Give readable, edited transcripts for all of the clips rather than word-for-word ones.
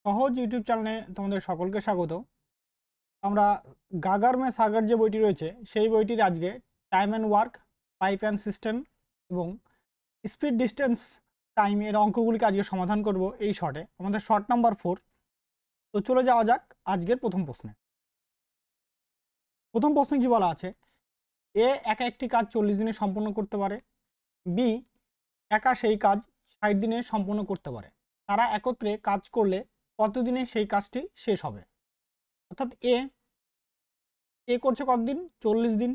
সহজ ইউটিউব চ্যানেলে তোমাদের সকলকে স্বাগত। আমরা গাগার মে সাগার যে বইটি রয়েছে সেই বইটির আজকে time and work, pipe and system এবং স্পিড ডিস্টেন্স টাইম এর অঙ্কগুলিকে আজকে সমাধান করব এই শর্টে। আমাদের শর্ট নাম্বার 4। তো চলে যাওয়া যাক আজকের প্রথম প্রশ্নে। প্রথম প্রশ্নে কি বলা আছে? এ একা একটি কাজ 40 দিনে সম্পন্ন করতে পারে, বি একা সেই কাজ 60 দিনে সম্পন্ন করতে পারে। তারা একত্রে কাজ করলে কতদিনে সেই কাজটি শেষ হবে? অর্থাৎ এ করছে কতদিন? 40 দিন।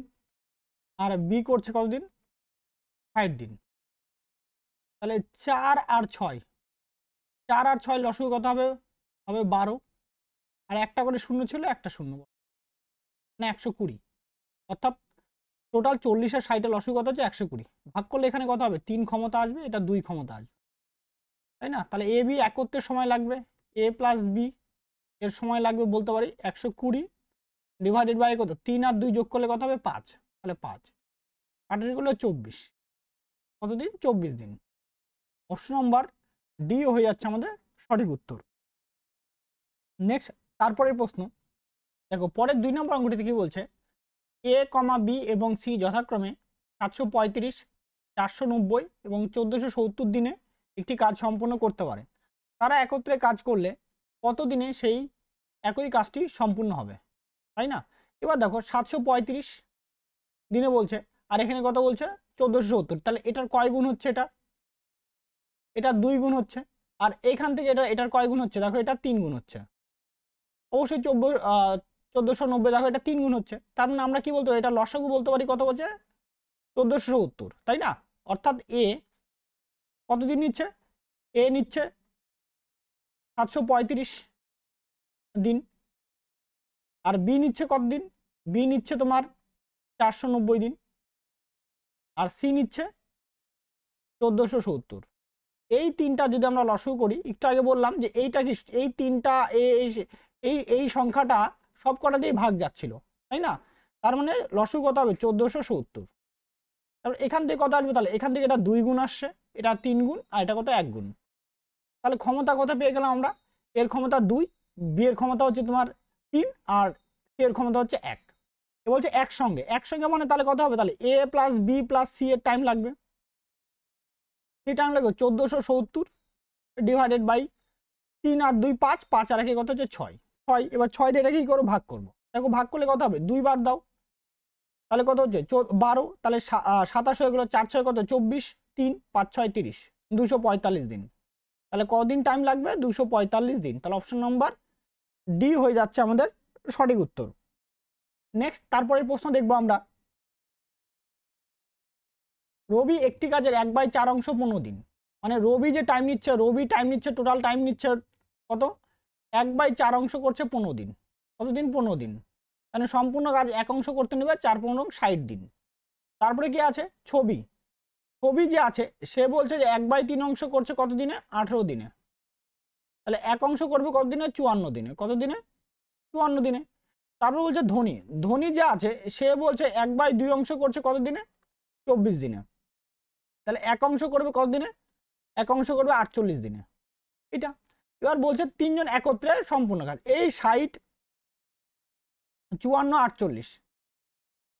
আর বি করছে কতদিন? 60 দিন। তাহলে 4 আর 6, 4 আর 6 লসাগু কত হবে? হবে 12। আর একটা করে শূন্য ছিল, একটা শূন্য, মানে 120। অর্থাৎ টোটাল 40 আর 60 লসাগু কত হচ্ছে? 120। ভাগ করলে এখানে কত হবে? 3 ক্ষমতা আসবে, এটা 2 ক্ষমতা আসবে, তাই না? তাহলে এ বি একত্রে সময় লাগবে, এ প্লাস বি এর সময় লাগবে বলতে পারি 120 ডিভাইডেড বাই কত? 3 আর 2 যোগ করলে কত হবে? 5। তাহলে 5 8 এর 24। কতদিন? 24 দিন। অপশন নাম্বার ডি হয়ে যাচ্ছে আমাদের সঠিক উত্তর। নেক্সট, তারপরের প্রশ্ন দেখো, পরের 2 নম্বর অঙ্কটিতে কি বলছে? এ কমা বি এবং সি যথাক্রমে 735, 490 এবং 1470 দিনে একটি কাজ সম্পন্ন করতে পারে। তারা একত্রে কাজ করলে কত দিনে সেই একই কাজটি সম্পূর্ণ হবে, তাই না? এবার দেখো 735 দিনে বলছে, আর এখানে কত বলছে? 1470। তাহলে এটার কয় গুণ হচ্ছে? এটা 2 গুণ হচ্ছে। আর এইখান থেকে এটার কয় গুণ হচ্ছে? দেখো এটা 3 গুণ হচ্ছে। অবশ্যই 1490, দেখো এটা 3 গুণ হচ্ছে। তার মানে আমরা কি বলতে পারি? এটা লসাগু বলতে পারি কত বলছে? 1470, তাই না? অর্থাৎ এ কতদিন নিচ্ছে? এ নিচ্ছে 735 দিন। আর বি নিচ্ছে কতদিন? বি নিচ্ছে তোমার 490 দিন। আর সি নিচ্ছে 1470। এই তিনটা যদি আমরা লসাগু করি, একটু আগে বললাম যে এইটা কি, এই তিনটা এই এই সংখ্যাটা সব কটা দিয়ে ভাগ যাচ্ছিল, তাই না? তার মানে লসাগু কত হবে? 1470। তারপর এখান থেকে কত আসবে? তাহলে এখান থেকে এটা 2 গুণ আসছে, এটা 3 গুণ, আর এটা কত? 1 গুণ। তাহলে ক্ষমতা কত পেয়ে গেলাম আমরা? এর ক্ষমতা 2, বি এর ক্ষমতা হচ্ছে তোমার 3, আর সি এর ক্ষমতা হচ্ছে 1। এ বলছে একসঙ্গে মানে তাহলে কত হবে? তাহলে A plus B plus C এর টাইম লাগবে। সি টাইম লাগবে 1470 ডিভাইডেড বাই 3 আর 2 5, 5 আর 1 কত হচ্ছে? 6। এবার 6 দিয়ে এটাকে কি করবো? ভাগ করবো। দেখো ভাগ করলে কত হবে? 2 বার দাও, তাহলে কত হচ্ছে? 12। তাহলে 27 হয়ে গেল, 4 6 কত? 24, 3 5 6 30, 245 দিন। তাহলে কদিন টাইম লাগবে? 245 দিন। তাহলে অপশন নাম্বার ডি হয়ে যাচ্ছে আমাদের সঠিক উত্তর। নেক্সট, তারপরের প্রশ্ন দেখবো আমরা। রবি একটি কাজের 1/4 অংশ 15 দিন। মানে রবি যে টাইম নিচ্ছে, টোটাল টাইম নিচ্ছে কত? 1/4 অংশ করছে 15 দিন। কতদিন? 15 দিন। মানে সম্পূর্ণ কাজ এক অংশ করতে নেবে 4 15 60 দিন। তারপরে কি আছে? ছবি যে আছে সে বলছে যে 1/3 অংশ করছে কত দিনে? 18 দিনে। তাহলে এক অংশ করবে কত দিনে? 54 দিনে। কত দিনে? 54 দিনে। তারপর বলছে ধনী যে আছে সে বলছে 1/2 অংশ করছে কত দিনে? 24 দিনে। তাহলে এক অংশ করবে কত দিনে? এক অংশ করবে 48 দিনে। এটা এবার বলছে তিনজন একত্রে সম্পূর্ণ কাজ। এই 60 54 48,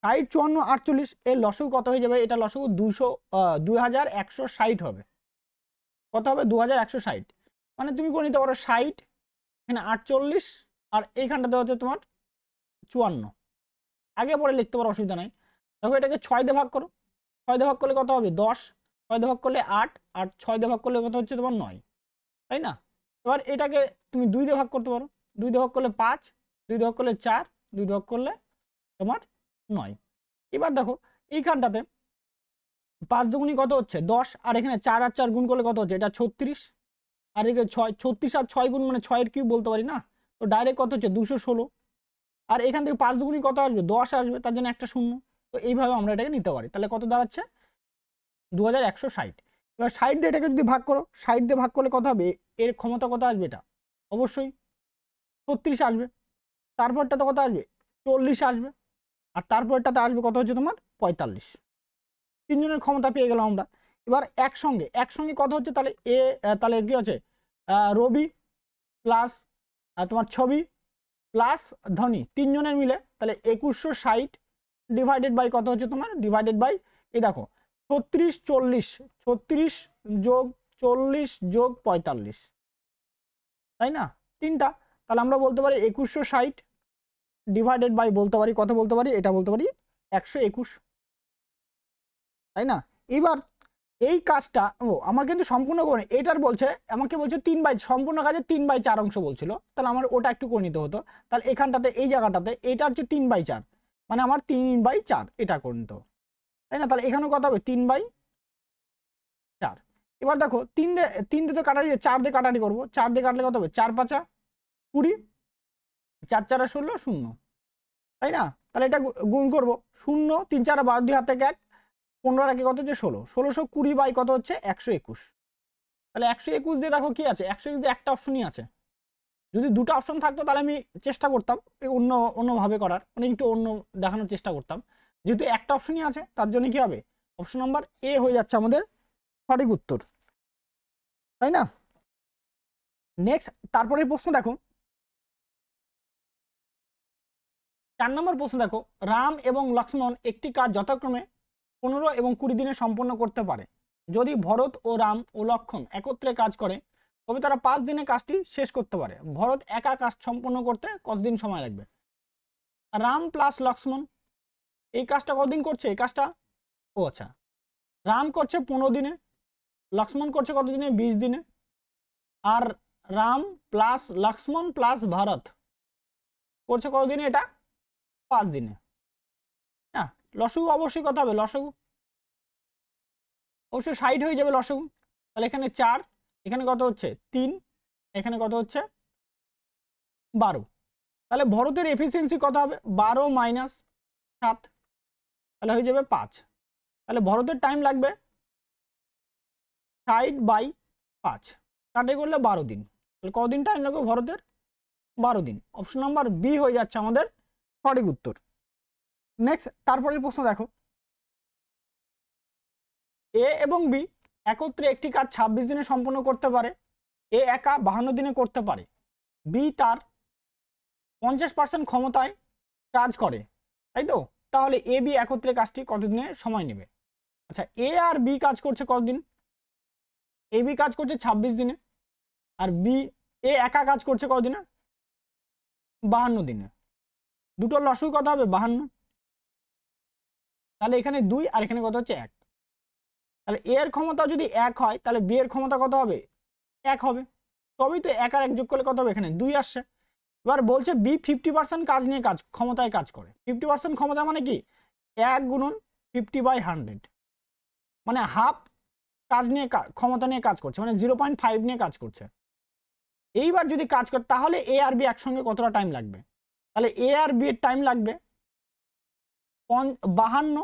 60 54 48 এর লসাগু কত হয়ে যাবে? এটা লসাগু 2160 হবে। কত হবে? 2160। মানে তুমি করে নিতে পারো 60, এখানে 48, আর এইখানটাতে হচ্ছে তোমার 54। আগে পরে লিখতে পারো, অসুবিধা নাই। দেখো এটাকে 6 দিয়ে ভাগ করো। 6 দিয়ে ভাগ করলে কত হবে? 10। 6 দিয়ে ভাগ করলে 8, আর 6 দিয়ে ভাগ করলে কত হচ্ছে তোমার? 9, তাই না? এবার এটাকে তুমি 2 দিয়ে ভাগ করতে পারো। 2 দিয়ে ভাগ করলে 5, 2 দিয়ে ভাগ করলে 4, 2 দিয়ে ভাগ করলে তোমার 9। এবার দেখো এইখানটাতে 5 দুগুণী কত হচ্ছে? 10, আর এখানে 4 আর 4 গুণ করলে কত হচ্ছে? এটা 36, আর এদিকে 36 আর 6 গুণ মানে 6 এর কিউব বলতে পারি না? তো ডাইরেক্ট কত হচ্ছে? 216। আর এখান থেকে 5 দুগুণী কত আসবে? 10 আসবে, তার জন্য একটা শূন্য। তো এইভাবে আমরা এটাকে নিতে পারি। তাহলে কত দাঁড়াচ্ছে? 2160। এবার 60 দিয়ে এটাকে যদি ভাগ করো, 60 দিয়ে ভাগ করলে কত হবে? এর ক্ষমতা কত আসবে? এটা অবশ্যই 36 আসবে। তারপরটা তো কত আসবে? 40 আসবে। আর তারপরটাতে আসবে কত হচ্ছে তোমার? 45। তিনজনের ক্ষমতা পেয়ে গেলাম আমরা। এবার একসঙ্গে কত হচ্ছে? তাহলে তাহলে কি হচ্ছে? রবি প্লাস তোমার ছবি প্লাস ধ্বনি, তিনজনের মিলে, তাহলে 2160 ডিভাইডেড বাই কত হচ্ছে তোমার, ডিভাইডেড বাই এই দেখো 36 40, 36 যোগ 40 যোগ 45, তাই না, তিনটা। তাহলে আমরা বলতে পারি 2160 ডিভাইডেড বাই বলতে পারি কত, বলতে পারি এটা বলতে পারি 121, তাই না। এবার এই কাজটা আমার কিন্তু সম্পূর্ণ করে এটার বলছে, আমাকে বলছে 3/, সম্পূর্ণ কাজে 3/4 অংশ বলছিল, তাহলে আমার ওটা একটু করে নিতে হতো। তাহলে এখানটাতে এই জায়গাটাতে এটা হচ্ছে 3/4, মানে আমার 3/4 এটা করে নিতে হবে, তাই না। তাহলে এখানেও কত হবে 3/4। এবার দেখো 3 দিয়ে তো কাটারি, 4 দিয়ে কাটারি করবো, 4 দিয়ে কাটলে কত হবে 4 5 20, 4 4 16 0, তাই না। তাহলে এটা গুণ করবো, 0 3 4 12 2 হাত থেকে 1, 15 রাখে কত হচ্ছে 16, 1620 বাই কত হচ্ছে 121। তাহলে 121 দিয়ে দেখো কি আছে, 121 দিয়ে একটা অপশনই আছে, যদি দুটো অপশন থাকতো তাহলে আমি চেষ্টা করতাম অন্যভাবে করার, মানে একটু অন্য দেখানোর চেষ্টা করতাম। যেহেতু একটা অপশনই আছে তার জন্য কি হবে, অপশন নাম্বার এ হয়ে যাচ্ছে আমাদের সঠিক উত্তর, তাই না। নেক্সট তারপরের প্রশ্ন দেখো, 4 নম্বর প্রশ্ন দেখো, রাম এবং লক্ষ্মণ একটি কাজ যথাক্রমে 15 এবং 20 দিনে সম্পন্ন করতে পারে। যদি ভরত ও রাম ও লক্ষ্মণ একত্রে কাজ করে তবে তারা 5 দিনে কাজটি শেষ করতে পারে। ভরত একা কাজ সম্পন্ন করতে কতদিন সময় লাগবে। রাম প্লাস লক্ষ্মণ এই কাজটা কতদিন করছে, এই কাজটা আচ্ছা, রাম করছে 15 দিনে, লক্ষ্মণ করছে কত দিনে 20 দিনে, আর রাম প্লাস লক্ষ্মণ প্লাস ভরত করছে কত দিনে, এটা 5 দিনে। হ্যাঁ, লসগু অবশ্যই কত হবে, লসগু অবশ্যই 60 হয়ে যাবে লসগু। তাহলে এখানে 4, এখানে কত হচ্ছে 3, এখানে কত হচ্ছে 12। তাহলে ভরতের এফিসিয়েন্সি কত হবে, 12 মাইনাস 7, তাহলে হয়ে যাবে 5। তাহলে ভরতের টাইম লাগবে 60/5, কাটে করলে 12 দিন। তাহলে কতদিন টাইম লাগবে ভরতের, 12 দিন। অপশন নাম্বার বি হয়ে যাচ্ছে আমাদের সঠিক উত্তর। নেক্সট তারপরের প্রশ্ন দেখো, এ এবং বি একত্রে একটি কাজ 26 দিনে সম্পন্ন করতে পারে। এ একা 52 দিনে করতে পারে, বি তার 50% ক্ষমতায় কাজ করে, তাই তো। তাহলে এ বি একত্রে কাজটি কতদিনে সময় নেবে। আচ্ছা, এ আর বি কাজ করছে কতদিন, এ বি কাজ করছে 26 দিনে, আর বি এ একা কাজ করছে কতদিনে 52 দিনে। দুটোর লসগু কত হবে 52, তাহলে এখানে 2 আর এখানে কত হচ্ছে 1। তাহলে এ এর ক্ষমতা যদি 1 হয় তাহলে বি এর ক্ষমতা কত হবে 1 হবে, তবেই তো 1 আর 1 যোগ করলে কত হবে, এখানে 2 আসছে। এবার বলছে বি 50% কাজ নিয়ে ক্ষমতায় কাজ করে। 50% ক্ষমতা মানে কি, 1 গুণন 50/100, মানে হাফ কাজ নিয়ে ক্ষমতা নিয়ে কাজ করছে, মানে 0.5 নিয়ে কাজ করছে। এইবার যদি কাজ করে তাহলে এ আর বি একসঙ্গে কতটা টাইম লাগবে, তাহলে এ আর বি এর টাইম লাগবে 52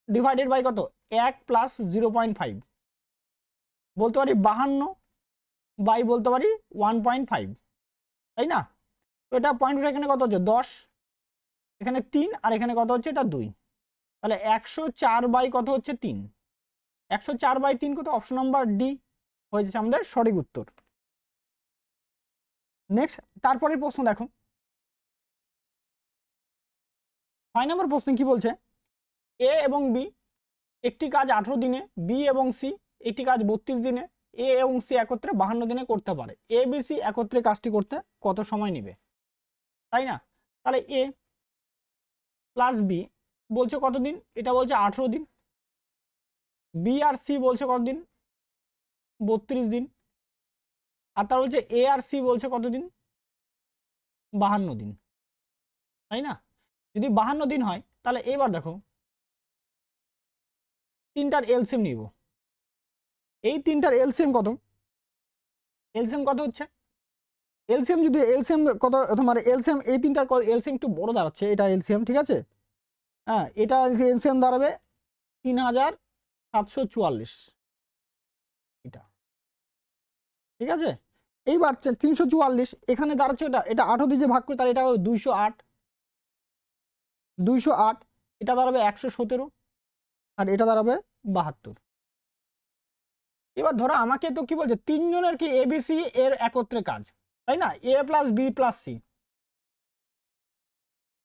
ডিভাইডেড বাই কত 1 প্লাস 0.5, বলতে পারি 52 বাই বলতে পারি 1.5, তাই না। তো এটা পয়েন্ট এখানে কত হচ্ছে 10, এখানে 3 আর এখানে কত হচ্ছে এটা 2, তাহলে 104 বাই কত হচ্ছে 3, 104/3 কত, অপশন নাম্বার ডি হয়ে যাচ্ছে আমাদের সঠিক উত্তর। নেক্সট তারপরের প্রশ্ন দেখো, 6 নম্বর প্রশ্ন কি বলছে, এ এবং বি একটি কাজ 18 দিনে, বি এবং সি একটি কাজ 32 দিনে, এ এবং সি একত্রে 52 দিনে করতে পারে। এ বি সি একত্রে কাজটি করতে কত সময় নেবে, তাই না। তাহলে এ প্লাস বি বলছে কতদিন, এটা বলছে 18 দিন, বি আর সি বলছে কতদিন 32 দিন, আর তার বলছে এ আর সি বলছে কতদিন 52 দিন, তাই না। যদি 52 দিন হয় তাহলে এবার দেখো তিনটার এলসিএম নিব, এই তিনটার এলসিএম কত, এলসিএম কত হচ্ছে, এলসিএম যদি এলসিএম কত তোমার এলসিএম এই তিনটার এলসিএম একটু বড় দাঁড়াচ্ছে, এটা এলসিএম ঠিক আছে, হ্যাঁ এটা এলসিএম দাঁড়াবে 3744, এটা ঠিক আছে। এইবার 344 এখানে দাঁড়াচ্ছে, এটা 18 দিয়ে ভাগ করে তাহলে এটা হবে 208, 208 এটা দাঁড়াবে 117, আর এটা দাঁড়াবে 72। এবার ধরো আমাকে তো কি বলছে তিনজনের কি এবিসি এর একত্রে কাজ, তাই না, এ প্লাস বি প্লাস সি,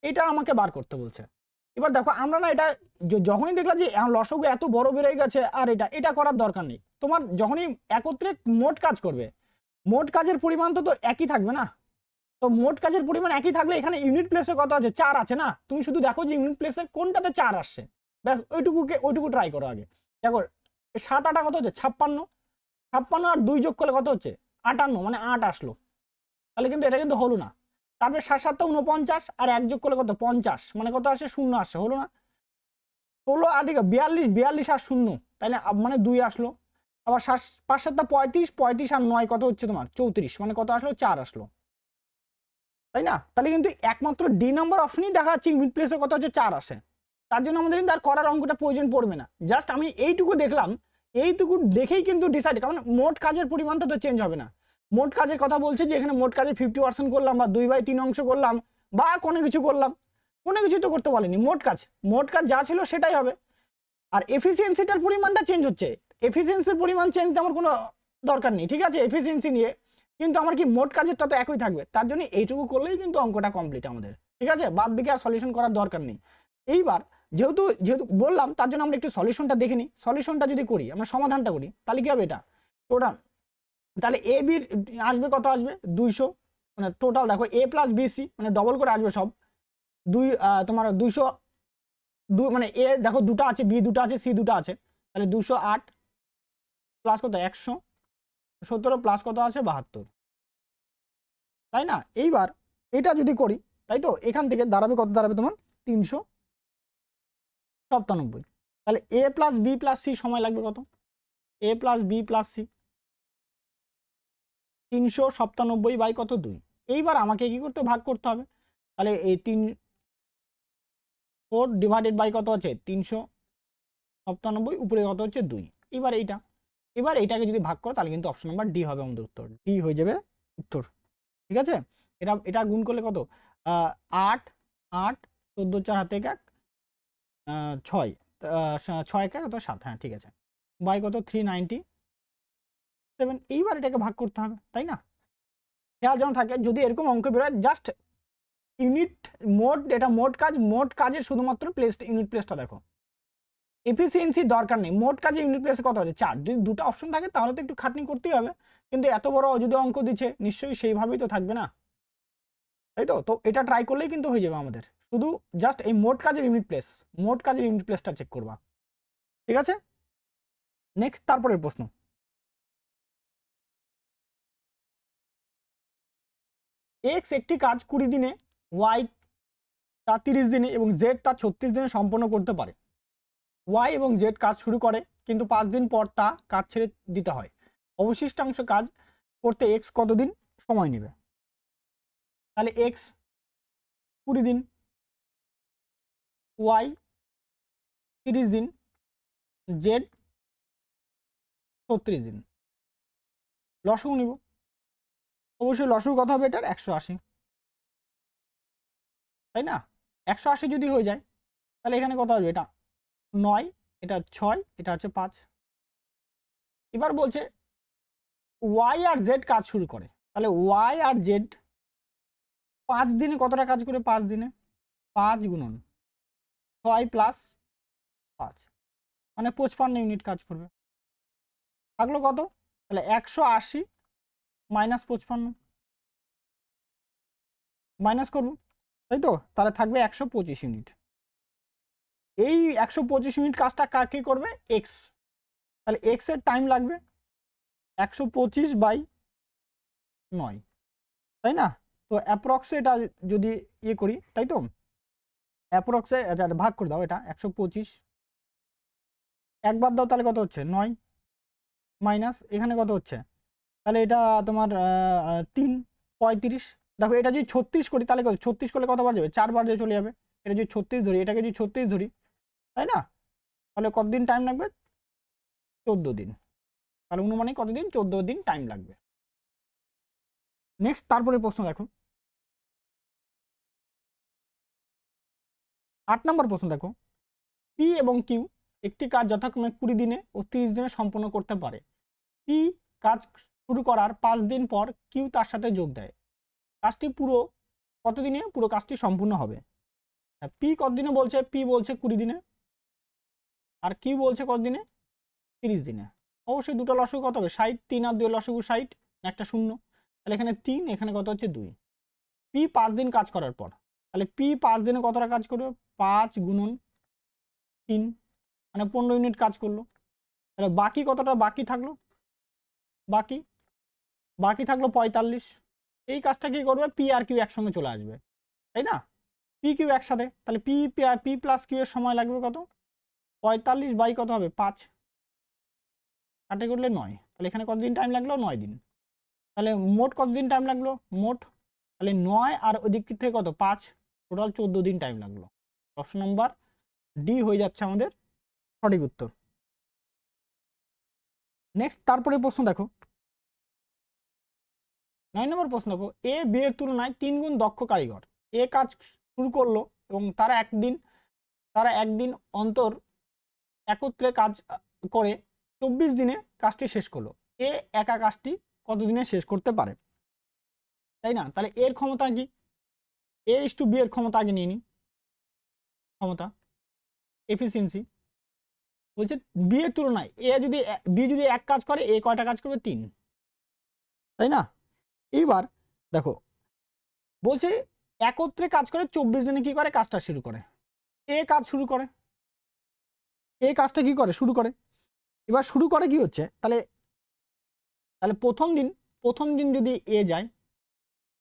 এটা আমাকে বার করতে বলছে। এবার দেখো আমরা না এটা যখনই দেখলাম যে লসগু এত বড় বেড়ে গেছে আর এটা করার দরকার নেই। তোমার যখনই একত্রে মোট কাজ করবে, মোট কাজের পরিমাণ তো একই থাকবে না। তো মোট কাজের পরিমাণ একই থাকলে এখানে ইউনিট প্লেসে কত আছে, 4 আছে না, তুমি শুধু দেখো যে ইউনিট প্লেসে কোনটাতে 4 আসছে, ব্যাস ওইটুকু ট্রাই করো আগে। দেখো 7 8 কত হচ্ছে 56, 56 আর 2 যোগ করলে কত হচ্ছে 58, মানে 8 আসলো, তাহলে কিন্তু এটা কিন্তু হলো না। তারপরে 7 7 49 আর 1 যোগ করলে কত 50, মানে কত আসে 0 আসছে, হলো না। 16 আর 42 42 আর 0, তাই না, মানে 2 আসলো। আবার 5 7 35 35 আর 9 কত হচ্ছে তোমার 34, মানে কত আসলো 4 আসলো, তাই না। তাহলে কিন্তু একমাত্র ডি নাম্বার অপশনই দেখা যাচ্ছে ইউনিট প্লেসে কত হচ্ছে 4 আসে। তার জন্য আমাদের কিন্তু আর করার অঙ্কটা প্রয়োজন পড়বে না, জাস্ট আমি এইটুকু দেখলাম, এইটুকু দেখেই কিন্তু ডিসাইড, কারণ মোট কাজের পরিমাণটা তো চেঞ্জ হবে না। মোট কাজের কথা বলছে যে এখানে মোট কাজের 50% করলাম বা 2/3 অংশ করলাম বা কোনো কিছু করলাম, কোনো কিছু তো করতে বলেনি। মোট কাজ যা ছিল সেটাই হবে। আর এফিসিয়েন্সিটার পরিমাণটা চেঞ্জ হচ্ছে, এফিসিয়েন্সির পরিমাণ চেঞ্জ আমার কোনো দরকার নেই, ঠিক আছে, এফিসিয়েন্সি নিয়ে, কিন্তু আমার কি মোট কাজেরটা তো একই থাকবে। তার জন্য এইটুকু করলেই কিন্তু অঙ্কটা কমপ্লিট আমাদের, ঠিক আছে, বাদ বাকি আর সলিউশন করার দরকার নেই। এইবার যেহেতু বললাম তার জন্য আমরা একটু সলিউশনটা দেখে নিই। সলিউশনটা যদি করি, আমরা সমাধানটা করি, তাহলে কি হবে এটা টোটাল, তাহলে এ বির আসবে কত আসবে 200, মানে টোটাল দেখো এ প্লাস বি সি, মানে ডবল করে আসবে সব, তোমার 200, মানে এ দেখো দুটো আছে, বি দুটো আছে, সি দুটো আছে, তাহলে 208 প্লাস কত 117 প্লাস কত আছে 72, তাই না। এইবার এটা যদি করি, তাই তো এখান থেকে দাঁড়াবে কত, দাঁড়াবে তোমার 397, তাহলে A plus B plus C সময় লাগবে কত, A plus B plus C 397 by কত 2। এইবার আমাকে কি করতে ভাগ করতে হবে, তাহলে এই 4 ডিভাইডেড বাই কত আছে 397, উপরে কত হচ্ছে 2। এবার এইটাকে যদি ভাগ করো তাহলে কিন্তু অপশন নাম্বার ডি হবে আমাদের উত্তর, ডি হয়ে যাবে উত্তর, ঠিক আছে। এটা গুণ করলে কত 8 8 14 4 হাতে 1 6 6 1 কত 7, হ্যাঁ ঠিক আছে, বাই কত 397। এইবার এটাকে ভাগ করতে হবে, তাই না। খেয়াল যেন থাকে যদি এরকম অঙ্ক বেরোয়, জাস্ট ইউনিট এটা মোট কাজের শুধুমাত্র ইউনিট প্লেসটা দেখো, এফিসিয়েন্সি দরকার নেই, মোট কাজে ইউনিট প্লেসে কত আছে 4, যদি দুটো অপশন থাকে তাহলে তো একটু খাটনি করতেই হবে, কিন্তু এত বড় যদি অঙ্ক দিচ্ছে নিশ্চয়ই সেইভাবেই তো থাকবে না, তাই তো। তো এটা ট্রাই করলেই কিন্তু হয়ে যাবে আমাদের, শুধু জাস্ট এই মোট কাজের ইউনিট প্লেসটা চেক করবা, ঠিক আছে। নেক্সট তারপরের প্রশ্ন, এক্স একটি কাজ 20 দিনে, ওয়াই তা 30 দিনে এবং জেড তা 36 দিনে সম্পন্ন করতে পারে। ওয়াই এবং জেড কাজ শুরু করে কিন্তু 5 দিন পর তা কাজ ছেড়ে দিতে হয়। অবশিষ্টাংশ কাজ করতে এক্স কতদিন সময় নেবে। তাহলে এক্স 20 দিন, ওয়াই 30 দিন, জেড 36 দিন। লসগু নিব, অবশ্যই লসগু কত হবে এটার 180, তাই না। 180 যদি হয়ে যায় তাহলে এখানে কত হবে, এটা 9, এটা 6, এটা হচ্ছে 5। এবার বলছে ওয়াই আর জেড কাজ শুরু করে, তাহলে ওয়াই আর জেড 5 দিনে কতটা কাজ করে, 5 দিনে 5 গুণন 6 প্লাস 5, মানে 55 ইউনিট কাজ করবে। থাকলো কত, তাহলে 180 মাইনাস 55, মাইনাস করবো, তাই তো, তাহলে থাকবে 125 ইউনিট। এই 125 ইউনিট কাজটা কাকে করবে, এক্স, তাহলে এক্স এর টাইম লাগবে 125/9, তাই না। তো অ্যাপ্রক্সে এটা যদি করি, তাই তো, অ্যাপ্রক্সে ভাগ করে দাও, এটা 125 একবার দাও, তাহলে কত হচ্ছে 9, মাইনাস এখানে কত হচ্ছে, তাহলে এটা তোমার 3 35। দেখো এটা যদি 36 করি তাহলে কত, 36 করলে কতবার যাবে 4 বার চলে যাবে। এটা যদি 36 ধরি, এটাকে যদি 36 ধরি, তাই না, তাহলে কতদিন টাইম লাগবে 14 দিন, তাহলে অনুমানিক কতদিন 14 দিন টাইম লাগবে। নেক্সট তারপরে প্রশ্ন দেখো, 8 নম্বর প্রশ্ন দেখো, পি এবং কিউ একটি কাজ যথাক্রমে 20 দিনে ও 30 দিনে সম্পন্ন করতে পারে। পি কাজ শুরু করার 5 দিন পর কিউ তার সাথে যোগ দেয়। কাজটি পুরো কত দিনে পুরো কাজটি সম্পূর্ণ হবে। পি কত দিনে বলছে, পি বলছে 20 দিনে, আর কিউ বলছে কত দিনে 30 দিনে। অবশ্যই দুটো লসাগু কত হবে 60, 3 আর 2 লসাগু 60, একটা শূন্য, তাহলে এখানে 3, এখানে কত হচ্ছে 2। পি 5 দিন কাজ করার পর, তাহলে পি 5 দিনে কতটা কাজ করবে 5 গুণন 3, মানে 15 ইউনিট কাজ করলো। তাহলে বাকি কতটা বাকি থাকলো, বাকি থাকলো 45। এই কাজটা কি করবে, পি আর কিউ একসঙ্গে চলে আসবে, তাই না, পি কিউ একসাথে, তাহলে পি প্লাস কিউ এর সময় লাগবে কত 45 বাই কত হবে 5, কাটে করলে 9, তাহলে এখানে কতদিন টাইম লাগলো 9 দিন। তাহলে মোট কতদিন টাইম লাগলো মোট, তাহলে 9 আর ওদিক থেকে কত 5, টোটাল 14 দিন টাইম লাগলো। অপশন নাম্বার ডি হয়ে যাচ্ছে আমাদের সঠিক উত্তর। নেক্সট তারপরে প্রশ্ন দেখো, 9 নম্বর প্রশ্ন দেখো, এ বি এর তুলনায় 3 গুণ দক্ষ কারিগর। এ কাজ শুরু করলো এবং তারা একদিন অন্তর একত্রে কাজ করে 24 দিনে কাজটি শেষ করলো। এ একা কাজটি কত দিনে শেষ করতে পারে, তাই না। তাহলে এর ক্ষমতা কি, এ ইস টু বি এর ক্ষমতা আগে নিয়ে নিই, ক্ষমতা এফিসিয়েন্সি বলছে বি এর তুলনায় বি যদি এক কাজ করে এ কয়টা কাজ করবে 3, তাই না। এইবার দেখো বলছে একত্রে কাজ করে 24 দিনে কি করে কাজটা শুরু করে, এ কাজ শুরু করে, এ কাজটা কি করে শুরু করে। এবার শুরু করে কি হচ্ছে, তাহলে প্রথম দিন যদি এ যায়,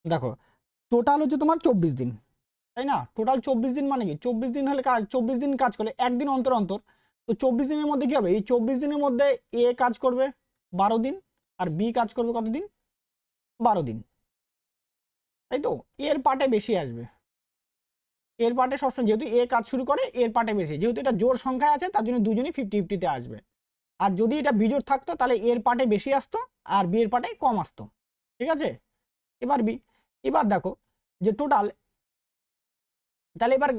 দেখো টোটাল হচ্ছে তোমার 24 দিন, তাই না। টোটাল 24 দিন মানে কি 24 দিন হলে 24 দিন কাজ করলে একদিন অন্তর অন্তর, তো 24 দিনের মধ্যে কি হবে, এই 24 দিনের মধ্যে এ কাজ করবে 12 দিন আর বি কাজ করবে কত দিন 12 দিন, তাই তো। এর পার্টে বেশি আসবে, এর পার্টে সবসময় যেহেতু এ কাজ শুরু করে এর পার্টে বেশি, যেহেতু এটা জোর সংখ্যায় আছে তার জন্য দুজনই 50-50-তে আসবে। আর যদি এটা বিজোড় থাকতো তাহলে এর পার্টে বেশি আসতো আর বি এর পার্টে কম আসতো, ঠিক আছে। এবার দেখো যে টোটাল, তাহলে এবার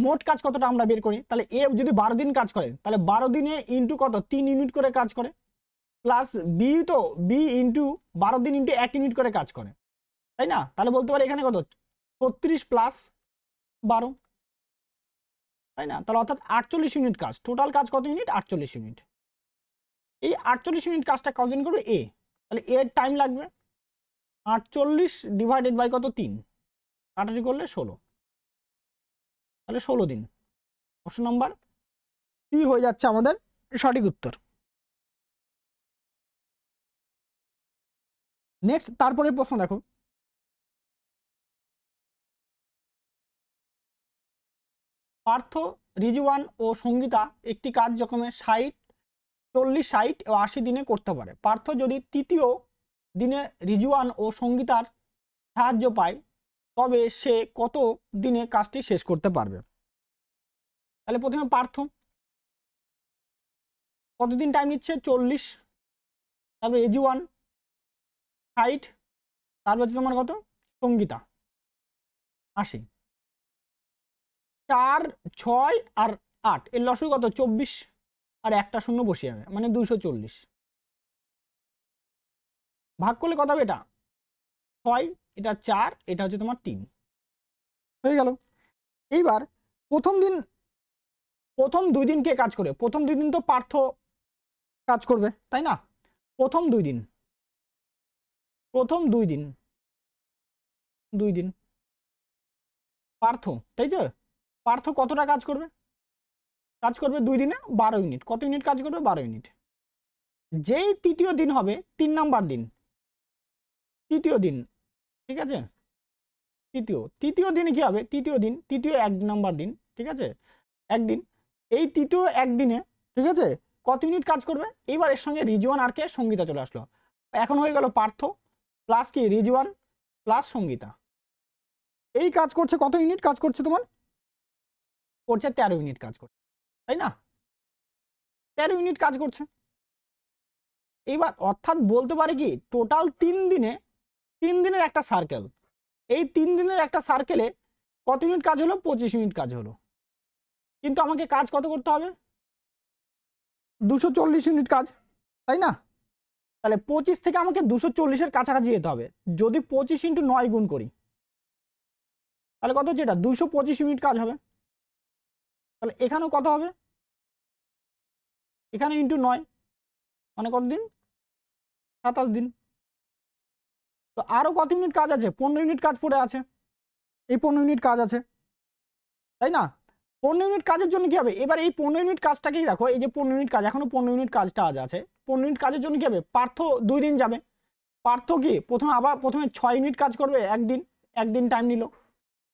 মোট কাজ কতটা আমরা বের করি, তাহলে এ যদি 12 দিন কাজ করে তাহলে 12 দিনে ইন্টু কত 3 ইউনিট করে কাজ করে, প্লাস বি তো বি ইন্টু 12 দিন ইন্টু 1 ইউনিট করে কাজ করে, তাই না। তাহলে বলতে পারি এখানে কত 36 প্লাস 12, তাই না। তাহলে অর্থাৎ 48 ইউনিট কাজ, টোটাল কাজ কত ইউনিট 48 ইউনিট। এই 48 ইউনিট কাজটা কতদিন করবে এ, তাহলে এর টাইম লাগবে 48 ডিভাইডেড বাই কত 3, কাটাটি করলে 16, তাহলে 16 দিন। অপশন নাম্বার সি হয়ে যাচ্ছে আমাদের সঠিক উত্তর। নেক্সট তারপরে প্রশ্ন দেখো, পার্থ, রিজওয়ান ও সঙ্গীতা একটি কাজ যখন 60, 40, 60 ও 80 দিনে করতে পারে। পার্থ যদি তৃতীয় দিনে রিজওয়ান ও সঙ্গীতার সাহায্য পায় তবে সে কত দিনে কাজটি শেষ করতে পারবে। তাহলে প্রথমে পার্থ কতদিন টাইম নিচ্ছে 40, তারপরে রিজওয়ান 60, তারপর হচ্ছে তোমার কত সঙ্গীতা 80, 4, 6 আর 8 এর লসাগু কত 24 আর একটা শূন্য বসিয়ে যাবে মানে 240, ভাগ করলে কত হবে এটা 6, এটা 4, এটা হচ্ছে তোমার 3 হয়ে গেল। এইবার প্রথম 2 দিন কে কাজ করে, প্রথম 2 দিন তো পার্থ কাজ করবে, তাই না। প্রথম 2 দিন পার্থ, তাই তো, পার্থ কতটা কাজ করবে 2 দিনে 12 ইউনিট, কত ইউনিট কাজ করবে 12 ইউনিট। যেই তৃতীয় দিন হবে 3 নাম্বার দিন, তৃতীয় দিন, ঠিক আছে, তৃতীয় দিনে কি হবে, তৃতীয় 1 নাম্বার দিন, ঠিক আছে, একদিন, এই তৃতীয় একদিনে, ঠিক আছে, কত ইউনিট কাজ করবে। এইবার এর সঙ্গে রিজওয়ান আর কে সঙ্গীতা চলে আসলো, এখন হয়ে গেল পার্থ প্লাস কি রিজওয়ান প্লাস সঙ্গীতা, এই কাজ করছে কত ইউনিট কাজ করছে তোমার করছে 13 ইউনিট কাজ করছে, তাই না, 13 ইউনিট কাজ করছে। এইবার অর্থাৎ বলতে পারে কি টোটাল 3 দিনের একটা সার্কেল, এই 3 দিনের একটা সার্কেলে কত ইউনিট কাজ হলো 25 ইউনিট কাজ হলো, কিন্তু আমাকে কাজ কত করতে হবে 240 ইউনিট কাজ, তাই না। তাহলে 25 থেকে আমাকে 240 এর কাছাকাছি যেতে হবে, যদি 25 × 9 গুণ করি তাহলে কত হচ্ছে এটা 225 ইউনিট কাজ হবে। তাহলে এখানেও কত হবে, এখানে ইন্টু 9 মানে কত দিন, 27 দিন। তো আরও কত ইউনিট কাজ আছে, 15 ইউনিট কাজ পড়ে আছে, এই 15 ইউনিট কাজ আছে, তাই না? 15 ইউনিট কাজের জন্য কি হবে, এবার এই 15 ইউনিট কাজটাকেই দেখো, এই যে 15 ইউনিট কাজ, এখনো 15 ইউনিট কাজটা আজ আছে, 15 ইউনিট কাজের জন্য কি হবে, পার্থ 2 দিন যাবে। পার্থ কি প্রথমে 6 ইউনিট কাজ করবে, একদিন টাইম নিল,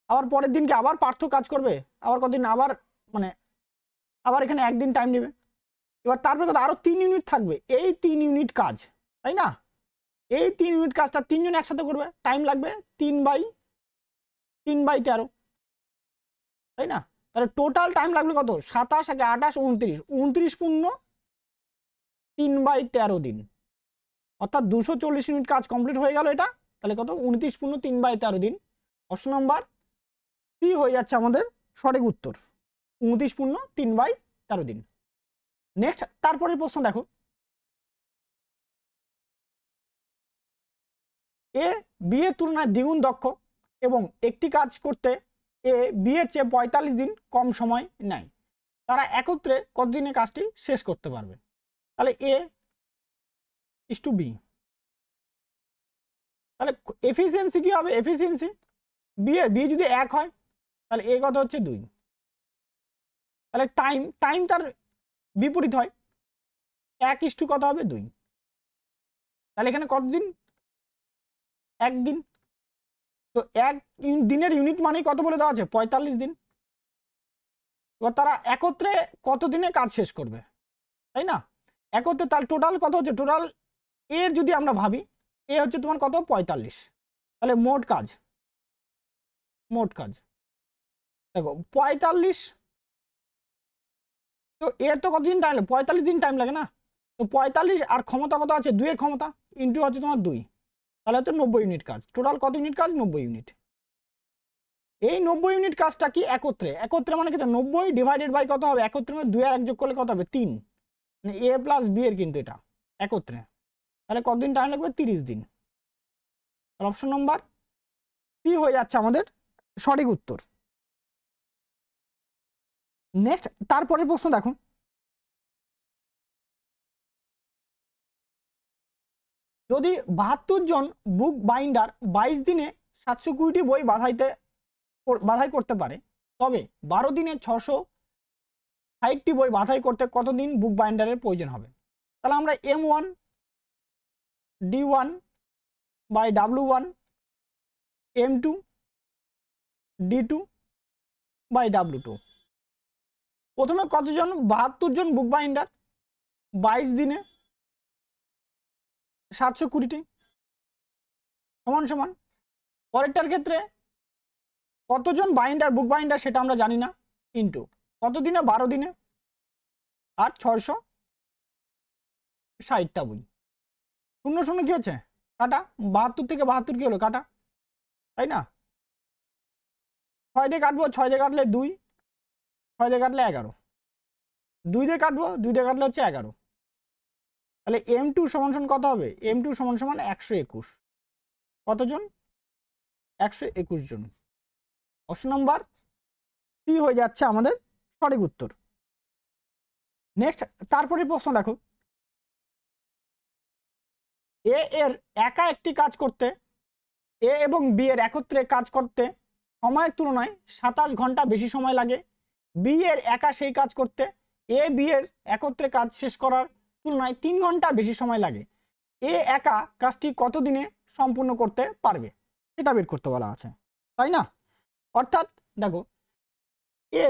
আবার পরের দিনকে আবার পার্থ কাজ করবে, আবার কদিন আবার মানে আবার এখানে একদিন টাইম নেবে। এবার তারপরে কত, আরও 3 ইউনিট থাকবে, এই 3 ইউনিট কাজ, তাই না? এই 3 ইউনিট কাজটা 3 জন একসাথে করবে, টাইম লাগবে 3/13, তাই না? তাহলে টোটাল টাইম লাগবে কত, 27 আগে 28 29, 29 পূর্ণ 3/13 দিন, অর্থাৎ 240 ইউনিট কাজ কমপ্লিট হয়ে গেল এটা। তাহলে কত, 29 পূর্ণ 3/13 দিন। অপশন নাম্বার সি হয়ে যাচ্ছে আমাদের সঠিক উত্তর, 29 পূর্ণ 3/13 দিন। নেক্সট তারপরের প্রশ্ন দেখো, এ বি এর তুলনায় দ্বিগুণ দক্ষ এবং একটি কাজ করতে এ বি এর চেয়ে 45 দিন কম সময় নেয়, তারা একত্রে কতদিনে কাজটি শেষ করতে পারবে? তাহলে এ ইস টু বি, তাহলে এফিসিয়েন্সি কি হবে, এফিসিয়েন্সি বি যদি 1 হয় তাহলে এ কত হচ্ছে 2, তাহলে টাইম তার বিপরীত হয়, 1 কত হবে 2, তাহলে এখানে কতদিন, 1 দিন। তো 1 দিনের ইউনিট মানে কত বলে দেওয়া আছে, 45 দিন। এবার তারা একত্রে কত দিনে কাজ শেষ করবে, তাই না? একত্রে তার টোটাল কত হচ্ছে, টোটাল এর যদি আমরা ভাবি, এ হচ্ছে তোমার কত 45, তাহলে মোট কাজ দেখো 45, তো এর তো কতদিন টাইম লাগে, 45 দিন টাইম লাগে না। তো 45 আর ক্ষমতা কত আছে, 2 এর ক্ষমতা ইন্টু হচ্ছে তোমার 2, তাহলে হচ্ছে 90 ইউনিট কাজ। টোটাল কত ইউনিট কাজ, 90 ইউনিট। এই 90 ইউনিট কাজটা কি একত্রে মানে কি, 90 ডিভাইডেড বাই কত হবে, একত্রে মানে 2 আর 1 যোগ করলে কত হবে 3, মানে এ প্লাস বি এর কিন্তু এটা একত্রে, তাহলে কতদিন টাইম লাগবে, 30 দিন। তাহলে অপশন নাম্বার সি হয়ে যাচ্ছে আমাদের সঠিক উত্তর। নেক্সট তারপরের প্রশ্ন দেখো, যদি 72 জন বুক বাইন্ডার 22 দিনে 720টি বই বাছাই করতে পারে, তবে 12 দিনে 660টি বই বাছাই করতে কতদিন বুক বাইন্ডারের প্রয়োজন হবে? তাহলে আমরা M1 D1 by W1 M2 D2 by W2, প্রথমে কতজন, 72 জন বুক বাইন্ডার 22 দিনে 720টি সমান, পরেরটার ক্ষেত্রে কতজন বুক বাইন্ডার সেটা আমরা জানি না, ইন্টু কত দিনে, 12 দিনে আর 660টা বই, 0 কি হচ্ছে কাটা, 72 থেকে 72 কি হলো কাটা, তাই না? 6 দিয়ে কাটবো, 6 দিয়ে কাটলে 2, 6 দিয়ে কাটলে 11, 2 দিয়ে কাটবো, 2 দিয়ে কাটলে হচ্ছে 11, তাহলে M2 সমান কত হবে, M2 সমান 121, কতজন, 121 জন। অপশন নাম্বার সি হয়ে যাচ্ছে আমাদের সঠিক উত্তর। নেক্সট তারপরে প্রশ্ন দেখো, এ এর একা একটি কাজ করতে, এ এবং বি এর একত্রে কাজ করতে সময়ের তুলনায় 27 ঘন্টা বেশি সময় লাগে, বি এর একা সেই কাজ করতে এ বি এর একত্রে কাজ শেষ করার তুলনায় 3 ঘন্টা বেশি সময় লাগে, এ একা কাজটি কত দিনে সম্পূর্ণ করতে পারবে সেটা বের করতে বলা আছে, তাই না? অর্থাৎ দেখো এ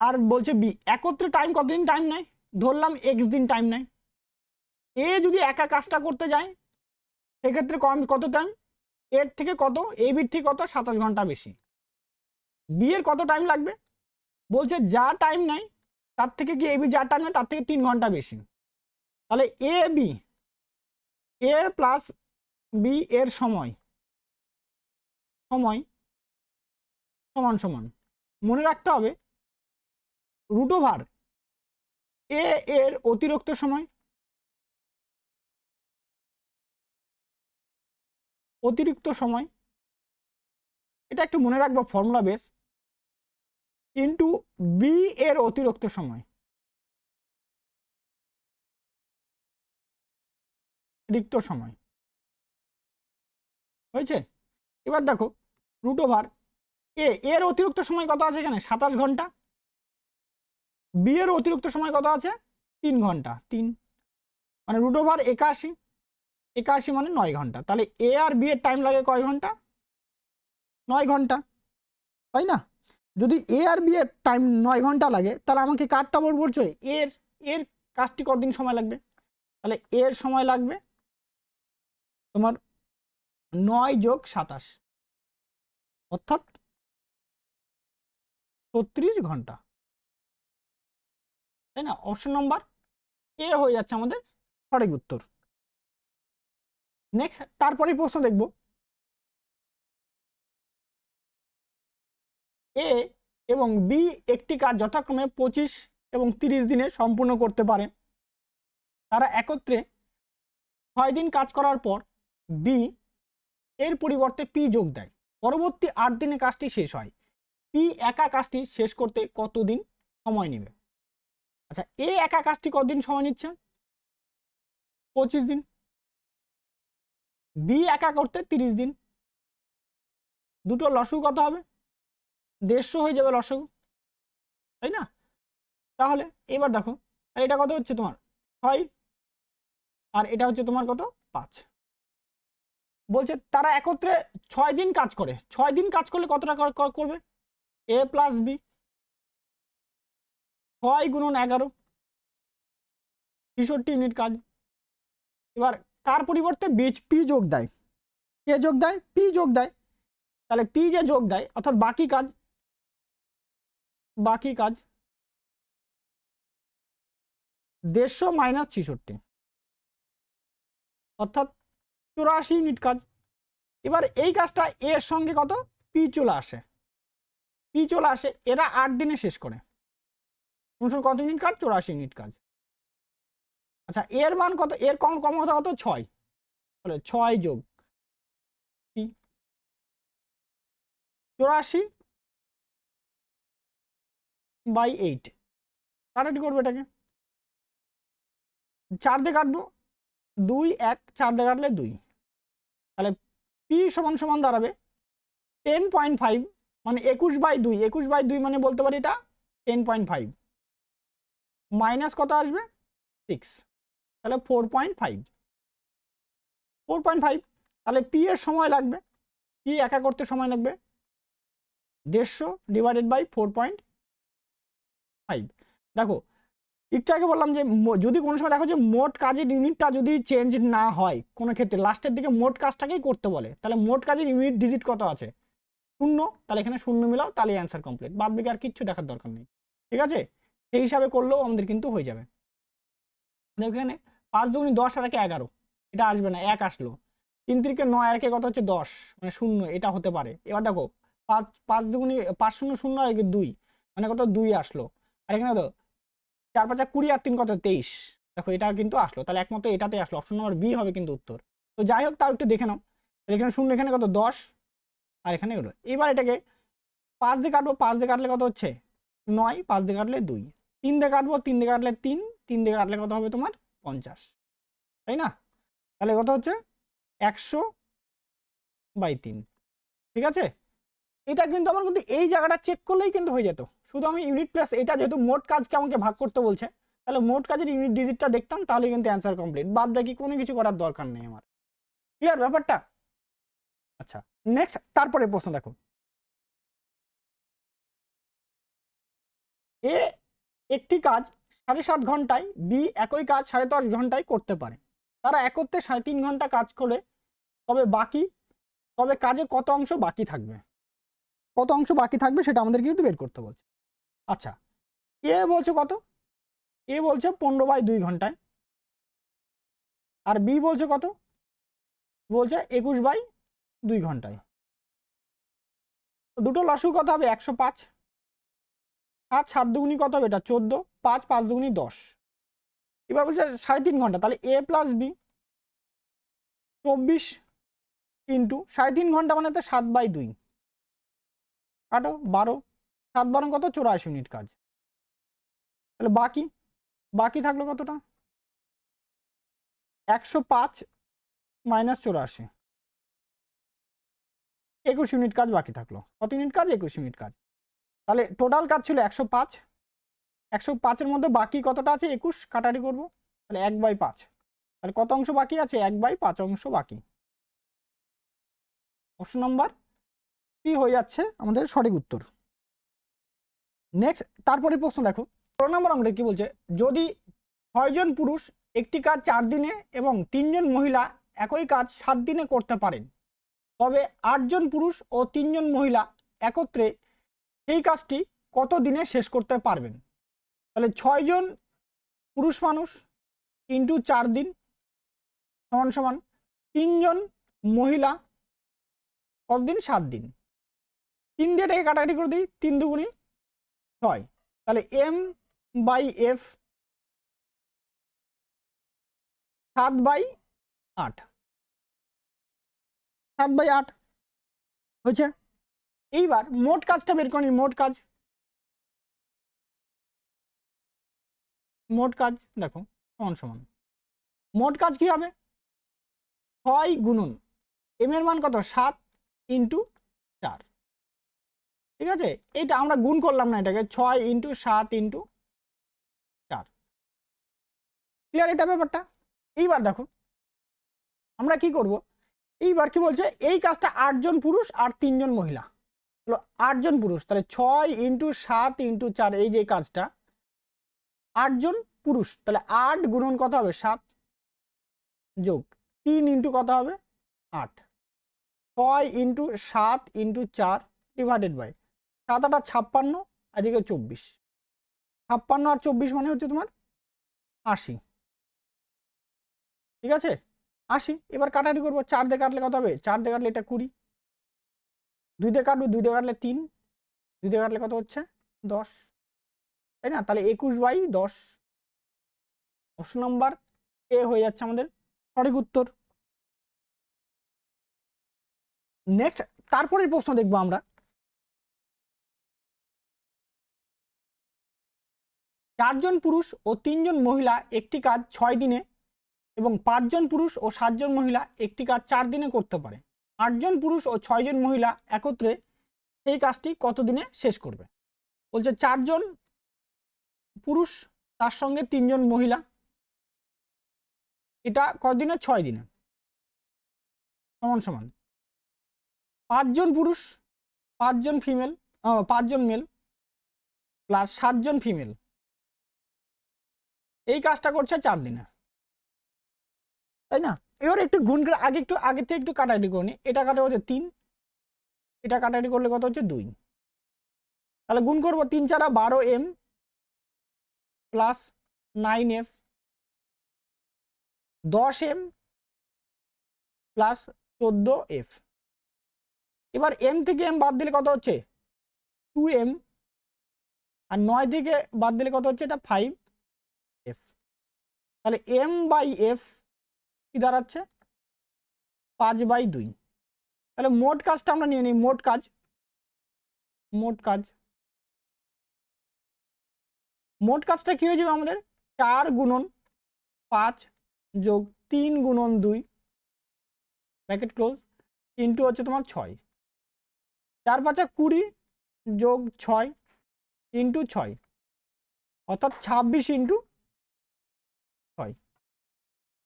আর বলছে বি একত্রে কতদিন টাইম নেয়, ধরলাম এক্স দিন টাইম নেয়, এ যদি একা কাজটা করতে যায় সেক্ষেত্রে কত টাইম, এর থেকে কত, এ বির থেকে কত 27 ঘন্টা বেশি, বি এর কত টাইম লাগবে, বলছে যা টাইম নেয় তার থেকে কি এ বি যা টাইম নেয় তার থেকে 3 ঘন্টা বেশি, তাহলে এ প্লাস বি এর সময় সমান মনে রাখতে হবে √, এ এর অতিরিক্ত সময় এটা একটু মনে রাখবো, ফর্মুলা বেস ইন্টু বি এর অতিরিক্ত সময়, রিক্ত সময় হয়েছে। এবার দেখো রুট ওভার এর অতিরিক্ত সময় কত আছে এখানে 27 ঘন্টা, বি এর অতিরিক্ত সময় কত আছে 3 ঘন্টা, 3 মানে রুট ওভার 81, 81 মানে 9 ঘন্টা। তাহলে এ আর বি এর টাইম লাগে কয় ঘন্টা, 9 ঘন্টা, তাই না? যদি এ আর বি এর টাইম 9 ঘন্টা লাগে, তাহলে আমাকে কারটা বলছো এর এর কাজটি কতদিন সময় লাগবে, তাহলে এর সময় লাগবে তোমার 9 যোগ 27 অর্থাৎ 36 ঘন্টা, তাই না? অপশন নম্বর এ হয়ে যাচ্ছে আমাদের সঠিক উত্তর। নেক্সট তারপরে প্রশ্ন দেখব, এ এবং বি একটি কাজ যথাক্রমে 25 এবং 30 দিনে সম্পূর্ণ করতে পারে। তারা একত্রে 6 দিন কাজ করার পর বি এর পরিবর্তে পি যোগ দেয়। পরবর্তী 8 দিনে কাজটি শেষ হয়। পি একা কাজটি শেষ করতে কতদিন সময় নেবে? আচ্ছা, এ একা কাজটি কতদিন সময় নিচ্ছে 25 দিন, বি একা করতে 30 দিন, দুটো লসগু কত হবে 150 হয়ে যাবে লসগু, তাই না? তাহলে এবার দেখো এটা কত হচ্ছে তোমার 6 আর এটা হচ্ছে তোমার কত 5। বলছে তারা একত্রে 6 দিন কাজ করে, 6 দিন কাজ করলে কত টাকা করবে, এ প্লাস বি 6 গুণন 11 63 ইউনিট কাজ। এবার তার পরিবর্তে পি যোগ দেয়, কে যোগ দেয় পি যোগ দেয়, তাহলে পি যে যোগ দেয় অর্থাৎ বাকি কাজ 150 মাইনাস 66 অর্থাৎ 84 ইউনিট কাজ। এবার এই কাজটা এর সঙ্গে কত পি চলে আসে, এরা 8 দিনে শেষ করে, কত ইউনিট কাজ 84 ইউনিট কাজ। আচ্ছা এর মান কত, এর কম কত 6, তাহলে 6 যোগ পি 84 বাই 8 কাটাটি করবে এটাকে 4 দিয়ে কাটবো 2 1 4 দিয়ে কাটলে 2, তাহলে পি সমান সমান দাঁড়াবে 10.5 মানে 21/2 মানে বলতে পারি এটা 10.5 মাইনাস কত আসবে 6, তাহলে 4.5 তাহলে পি এর সময় লাগবে, পি একা করতে সময় লাগবে 150 ডিভাইডেড বাই 4.5। দেখো একটু আগে বললাম যে যদি কোনো সময় দেখো যে মোট কাজের ইউনিটটা যদি চেঞ্জ না হয় কোনো ক্ষেত্রে, লাস্টের দিকে মোট কাজটাকেই করতে বলে, তাহলে মোট কাজের ইউনিট ডিজিট কত আছে 0, তাহলে এখানে 0 মিলাও, তাহলে অ্যান্সার কমপ্লিট, বাদ বাকি আর কিচ্ছু দেখার দরকার নেই। ঠিক আছে, সেই হিসাবে করলেও আমাদের কিন্তু হয়ে যাবে। দেখো এখানে 5 দুগুণি 10 আর 1 11, এটা আসবে না, 1 আসলো, 3 3 9 আর 1 কত হচ্ছে 10 মানে 0, এটা হতে পারে। এবার দেখো 5 দুগুণি 5 0 0 আর 2 মানে কত 2 আসলো, আর এখানে কত 4 5 20 আর 3 কত 23, দেখো এটা কিন্তু আসলো, তাহলে একমাত্র এটাতে আসলো, অপশন নাম্বার বি হবে কিন্তু উত্তর। তো যাই হোক তাও একটু দেখে নাও, এখানে 0 এখানে কত 10 আর এখানে হলো। এবার এটাকে 5 দিয়ে কাটবো, 5 দিয়ে কাটলে কত হচ্ছে 9, 5 দিয়ে কাটলে 2, 3 দিয়ে কাটবো, 3 দিয়ে কাটলে 3, 3 দিয়ে কাটলে কত হবে তোমার 50, তাই না? তাহলে কত হচ্ছে 100/3। ঠিক আছে, এটা কিন্তু আমার কিন্তু এই জায়গাটা চেক করলেই কিন্তু হয়ে যেত, শুধু আমি ইউনিট প্লাস এটা যেহেতু মোট কাজকে আমাকে ভাগ করতে বলছে, তাহলে মোট কাজের ইউনিট ডিজিটটা দেখতাম, তাহলে কিন্তু অ্যান্সার কমপ্লিট, বাদ বাকি কোনো কিছু করার দরকার নেই আমার। ক্লিয়ার ব্যাপারটা? আচ্ছা নেক্সট তারপরে প্রশ্ন দেখো, এ একটি কাজ 7.5 ঘন্টায়, বি একই কাজ 10.5 ঘন্টায় করতে পারে। তারা একত্রে 3.5 ঘন্টা কাজ করে, তবে কাজের কত অংশ বাকি থাকবে, সেটা আমাদের কিন্তু বের করতে বলছে। আচ্ছা এ বলছে কত, এ বলছে 15/2 ঘন্টায়, আর বি বলছে কত, বলছে 21/2 ঘন্টায়। দুটো লসগু কত হবে 105, 7 7 দুগুণি কত হবে এটা 14, 5 5 দুগুণি 10। এবার বলছে 3.5 ঘন্টা, তাহলে এ প্লাস বি 24 ইন্টু 3.5 ঘন্টা মানে তো 7/2, কাটো 12, 7 12 কত 84 মিনিট কাজ। তাহলে বাকি থাকলো কতটা 105 মাইনাস 84, 21 ইউনিট কাজ বাকি থাকলো। কত ইউনিট কাজ 21 ইউনিট কাজ। তাহলে টোটাল কাজ ছিল 105, 105-এর মধ্যে বাকি কতটা আছে 21, কাটারি করব, তাহলে 1/5। তাহলে কত অংশ বাকি আছে 1/5 অংশ বাকি। অপশন নাম্বার কি হয়ে যাচ্ছে আমাদের সঠিক উত্তর। নেক্সট তারপরে প্রশ্ন দেখো 16 নম্বর অঙ্কটা কি বলছে, যদি 6 জন পুরুষ একটি কাজ 4 দিনে এবং 3 জন মহিলা একই কাজ 7 দিনে করতে পারেন, তবে 8 জন পুরুষ ও 3 জন মহিলা একত্রে এই কাজটি কত দিনে শেষ করতে পারবেন। তাহলে 6 জন পুরুষ মানুষ ইন্টু 4 দিন সমান সমান 3 জন মহিলা কত দিন 7 দিন। 3 দিয়ে এটাকে কাটাকাটি করে দিই, 3 দুগুণী 6, তাহলে m/f 7/8, 7/8 হয়েছে। এইবার মোট কাজটা বের করি, মোট কাজ দেখো সমান সমান মোট কাজ কি হবে 6 গুণন m এর মান কত 7 ইন্টু 4, ঠিক আছে। এইটা আমরা গুণ করলাম না, এটাকে 6 ইন্টু 7 ইন্টু 4, ক্লিয়ার এটা ব্যাপারটা। এইবার দেখো আমরা কি করব, এইবার কি বলছে এই কাজটা 8 জন পুরুষ আর 3 জন মহিলা, 8 জন পুরুষ, তাহলে 6 ইন্টু 7 ইন্টু 4, এই যে কাজটা 8 জন পুরুষ, তাহলে 8 গুণন কত হবে 7 যোগ 3 ইন্টু কত হবে 8, 6 ইন্টু 7 ইন্টু 4 ডিভাইডেড বাই 7 8 56, এদিকে 24, 56 আর 24 মানে হচ্ছে তোমার 80, ঠিক আছে 80। এবার কাটাকাটি করবো, 4 দিয়ে কাটলে কত হবে 4 দিয়ে কাটলে এটা 20, 2 দিয়ে কাটবো, 2 দিয়ে কাটলে 3, 2 দিয়ে কাটলে কত হচ্ছে 10, তাই না। তাহলে 21/10, অপশন নাম্বার এ হয়ে যাচ্ছে আমাদের সঠিক উত্তর। নেক্সট তারপরের প্রশ্ন দেখবো আমরা, 4 জন পুরুষ ও 3 জন মহিলা একটি কাজ 6 দিনে এবং 5 জন পুরুষ ও 7 জন মহিলা একটি কাজ 4 দিনে করতে পারে। 8 জন পুরুষ ও 6 জন মহিলা একত্রে এই কাজটি কত দিনে শেষ করবে। বলছে 4 জন পুরুষ তার সঙ্গে 3 জন মহিলা, এটা কত দিনে 6 দিনে সমান সমান 5 জন পুরুষ 5 জন ফিমেল 5 জন মেল প্লাস 7 জন ফিমেল, এই কাজটা করছে 4 দিনে, তাই না। এবার একটু গুণ করে আগে থেকে একটু কাটাকাটি করে নিই, এটা কাটা হচ্ছে 3, এটা কাটাকাটি করলে কত হচ্ছে 2, তাহলে গুণ করবো 3 4 12m plus 9f 10m plus 14f। এবার m থেকে m বাদ দিলে কত হচ্ছে 2m, আর 9 থেকে বাদ দিলে কত হচ্ছে এটা 5f, তাহলে m/f কি দাঁড়াচ্ছে 5/2। তাহলে মোট কাজটা আমরা নিয়ে নিই, মোট কাজটা কি হয়ে যাবে আমাদের 4 গুণন 5 যোগ 3 গুণন 2 ব্র্যাকেট ক্লোজ ইন্টু হচ্ছে তোমার 6, 4 5 20 যোগ 6 ইন্টু 6, অর্থাৎ 26 ইন্টু 6।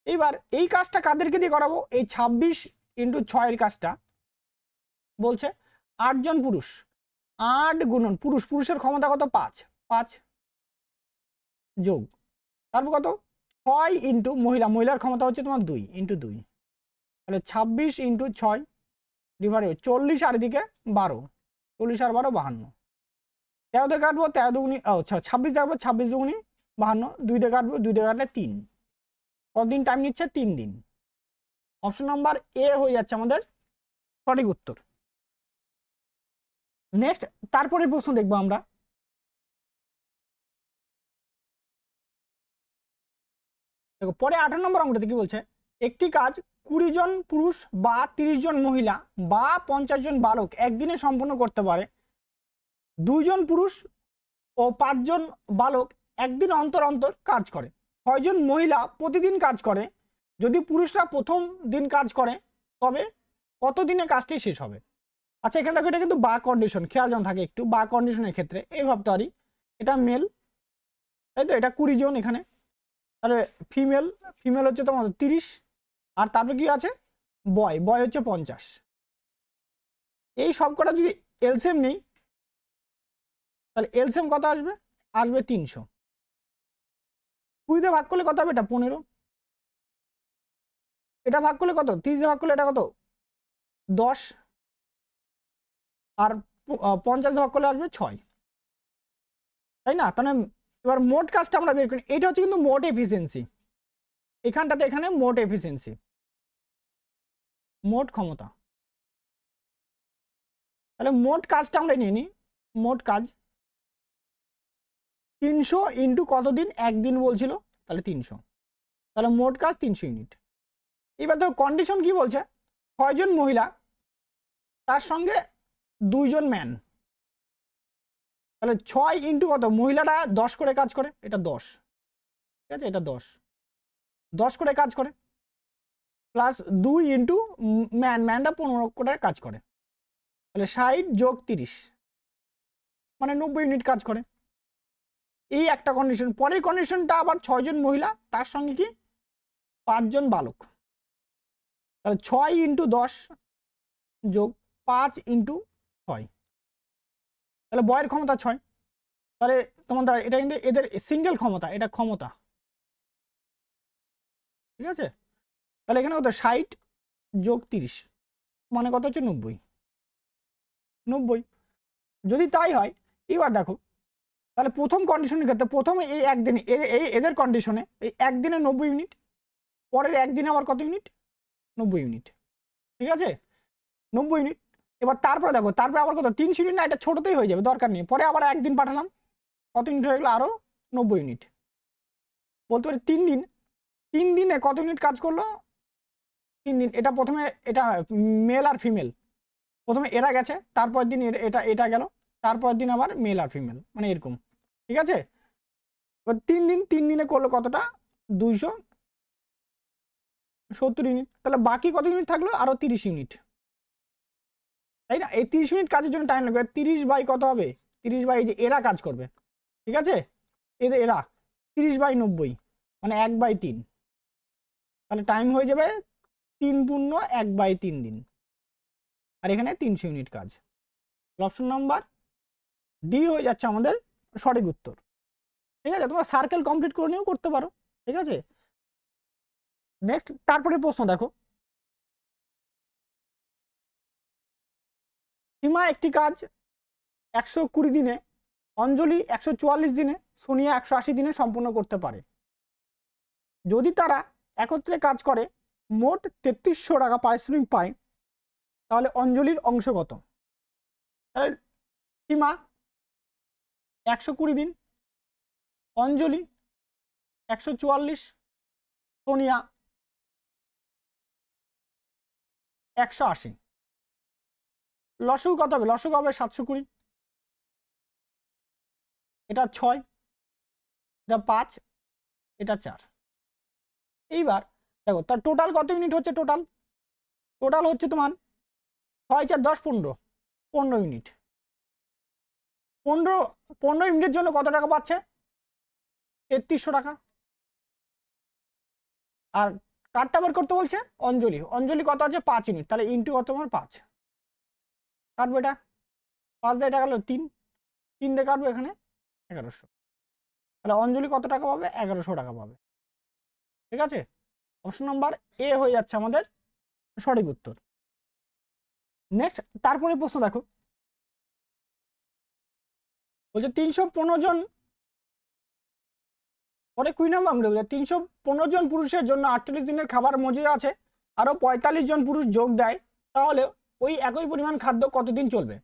এইবার এই কাজটা কাদেরকে দিয়ে করাবো, এই 26 ইন্টু 6 এর কাজটা বলছে 8 জন পুরুষ, 8 গুণন পুরুষের ক্ষমতা কত 5 যোগ তারপর কত 6 ইন্টু মহিলার ক্ষমতা হচ্ছে তোমার 2 ইন্টু 2, তাহলে 26 ইন্টু 6 ডিভাইডেড 40, আর এদিকে 12, 40 আর 12 52, 13 দিয়ে কাটবো 13 দুগুণী 26 কাটবো 26 দুগুণী 52, 2 দিয়ে কাটবো 2 দিয়ে কাটলে 3, কতদিন টাইম নিচ্ছে 3 দিন। অপশন নাম্বার এ হয়ে যাচ্ছে আমাদের সঠিক উত্তর। নেক্সট তারপরে প্রশ্ন দেখবো আমরা, দেখো পরে 18 নম্বর অঙ্কটাতে কি বলছে, একটি কাজ 20 জন পুরুষ বা 30 জন মহিলা বা 50 জন বালক একদিনে সম্পন্ন করতে পারে, 2 জন পুরুষ ও 5 জন বালক একদিন অন্তর অন্তর কাজ করে, 6 জন মহিলা প্রতিদিন কাজ করে। যদি পুরুষরা প্রথম দিন কাজ করে তবে কত দিনে কাজটি শেষ হবে? আচ্ছা, এখানে দেখো এটা কিন্তু বা কন্ডিশন, খেয়াল যেন থাকে একটু। বা কন্ডিশনের ক্ষেত্রে এই ভাবতে পারি এটা মেল, তাই তো, এটা 20 জন এখানে, তাহলে ফিমেল, ফিমেল হচ্ছে তোমার 30, আর তারপরে কি আছে বয়, বয় হচ্ছে 50। এই সবকটা যদি এলসিএম নেই তাহলে এলসিএম কত আসবে? আসবে 300। 20 ভাগ করলে কত হবে? এটা 15। এটা ভাগ করলে কত? 30 ভাগ করলে এটা কত? 10। আর 50 ভাগ করলে আসবে 6, তাই না? তাহলে এবার মোট কাজটা আমরা বের করি। এটা হচ্ছে কিন্তু মোট এফিসিয়েন্সি, এখানটাতে এখানে মোট এফিসিয়েন্সি, মোট ক্ষমতা। তাহলে মোট কাজটা আমরা নিয়ে নিই। মোট কাজ 300 ইন্টু কতদিন? একদিন বলছিল, তাহলে 300, তাহলে মোট কাজ 300 ইউনিট। এবার তো কন্ডিশন কি বলছে? 6 জন মহিলা তার সঙ্গে 2 জন ম্যান, তাহলে 6 ইন্টু কত? মহিলাটা 10 করে কাজ করে, এটা 10, ঠিক আছে, এটা 10 করে কাজ করে, প্লাস 2 ইন্টু ম্যানটা 15 করে কাজ করে, তাহলে 60 যোগ 30 মানে 90 ইউনিট কাজ করে। এই একটা কন্ডিশন। পরের কন্ডিশনটা আবার 6 জন মহিলা তার সঙ্গে কি 5 জন বালক, তাহলে 6 ইন্টু 10 যোগ 5 ইন্টু 6, তাহলে বয়ের ক্ষমতা 6। তাহলে তোমাদের এটা কিন্তু এদের সিঙ্গেল ক্ষমতা, এটা ক্ষমতা, ঠিক আছে। তাহলে এখানে কত? 60 যোগ 30 মানে কত হচ্ছে? 90। যদি তাই হয়, এবার দেখো, তাহলে প্রথম কন্ডিশনের ক্ষেত্রে প্রথমে এই একদিনে এদের কন্ডিশনে এই একদিনে 90 ইউনিট, পরের একদিনে আবার কত ইউনিট? 90 ইউনিট, ঠিক আছে, 90 ইউনিট। এবার তারপরে দেখো, তারপরে আবার কত? 300 ইউনিট না, এটা ছোটতেই হয়ে যাবে, দরকার নেই। পরে আবার একদিন পাঠালাম, কত ইউনিট হয়ে গেলো? আরও 90 ইউনিট। বলতে পারি 3 দিন, 3 দিনে কত ইউনিট কাজ করলো? 3 দিন। এটা প্রথমে এটা মেল আর ফিমেল, প্রথমে এরা গেছে, তারপর দিন এটা গেল, তারপর দিন আবার মেল আর ফিমেল, মানে এরকম, ঠিক আছে। এবার 3 দিন, 3 দিনে করলো কতটা? 270 ইউনিট। তাহলে বাকি কত ইউনিট থাকলো? আরও 30 ইউনিট, তাই না? এই 30 মিনিট কাজের জন্য টাইম লাগবে। 30 বাই কত হবে? 30 বাই, এই যে এরা কাজ করবে, ঠিক আছে, এরা 30 বাই 90 মানে 1/3, তাহলে টাইম হয়ে যাবে 3 পূর্ণ 1/3 দিন, আর এখানে 300 ইউনিট কাজ। অপশন নাম্বার ডি হয়ে যাচ্ছে আমাদের সঠিক উত্তর, ঠিক আছে। তোমরা সার্কেল কমপ্লিট করে নিয়েও করতে পারো, ঠিক আছে। নেক্সট, তারপরে প্রশ্ন দেখো, সীমা একটি কাজ 120 দিনে, অঞ্জলি 144 দিনে, সোনিয়া 180 দিনে সম্পন্ন করতে পারে। যদি তারা একত্রে কাজ করে মোট 3300 টাকা পারিশ্রমিক পায়, তাহলে অঞ্জলির অংশ কত? তাহলে সীমা 120 দিন, অঞ্জলি 144, সোনিয়া 180, লসগু কত হবে? লসগু হবে 720, এটা 6, এটা 5, এটা 4। এইবার দেখো তার টোটাল কত ইউনিট হচ্ছে? টোটাল হচ্ছে তোমার 6 4 10 15, 15 ইউনিট। 15 ইউনিটের জন্য কত টাকা পাচ্ছে? 3300 টাকা। আর কারটা বের করতে বলছে অঞ্জলি কত আছে? 5 ইউনিট, তাহলে ইন্টু কত? তোমার 5 কাটবো, এটা 5 দিয়ে এটা গেল 3, 3 দিয়ে কাটবো এখানে 1100, তাহলে অঞ্জলি কত টাকা পাবে? 1100 টাকা পাবে, ঠিক আছে। অপশন নাম্বার এ হয়ে যাচ্ছে আমাদের সঠিক উত্তর। নেক্সট, তারপরে প্রশ্ন দেখো, বলছে 315 জন, পরে কুই নাম্বার আমরা 315 জন পুরুষের জন্য 48 দিনের খাবার মজুদ আছে, আরও 45 জন পুরুষ যোগ দেয়, তাহলে ওই একই পরিমাণ খাদ্য কতদিন চলবে?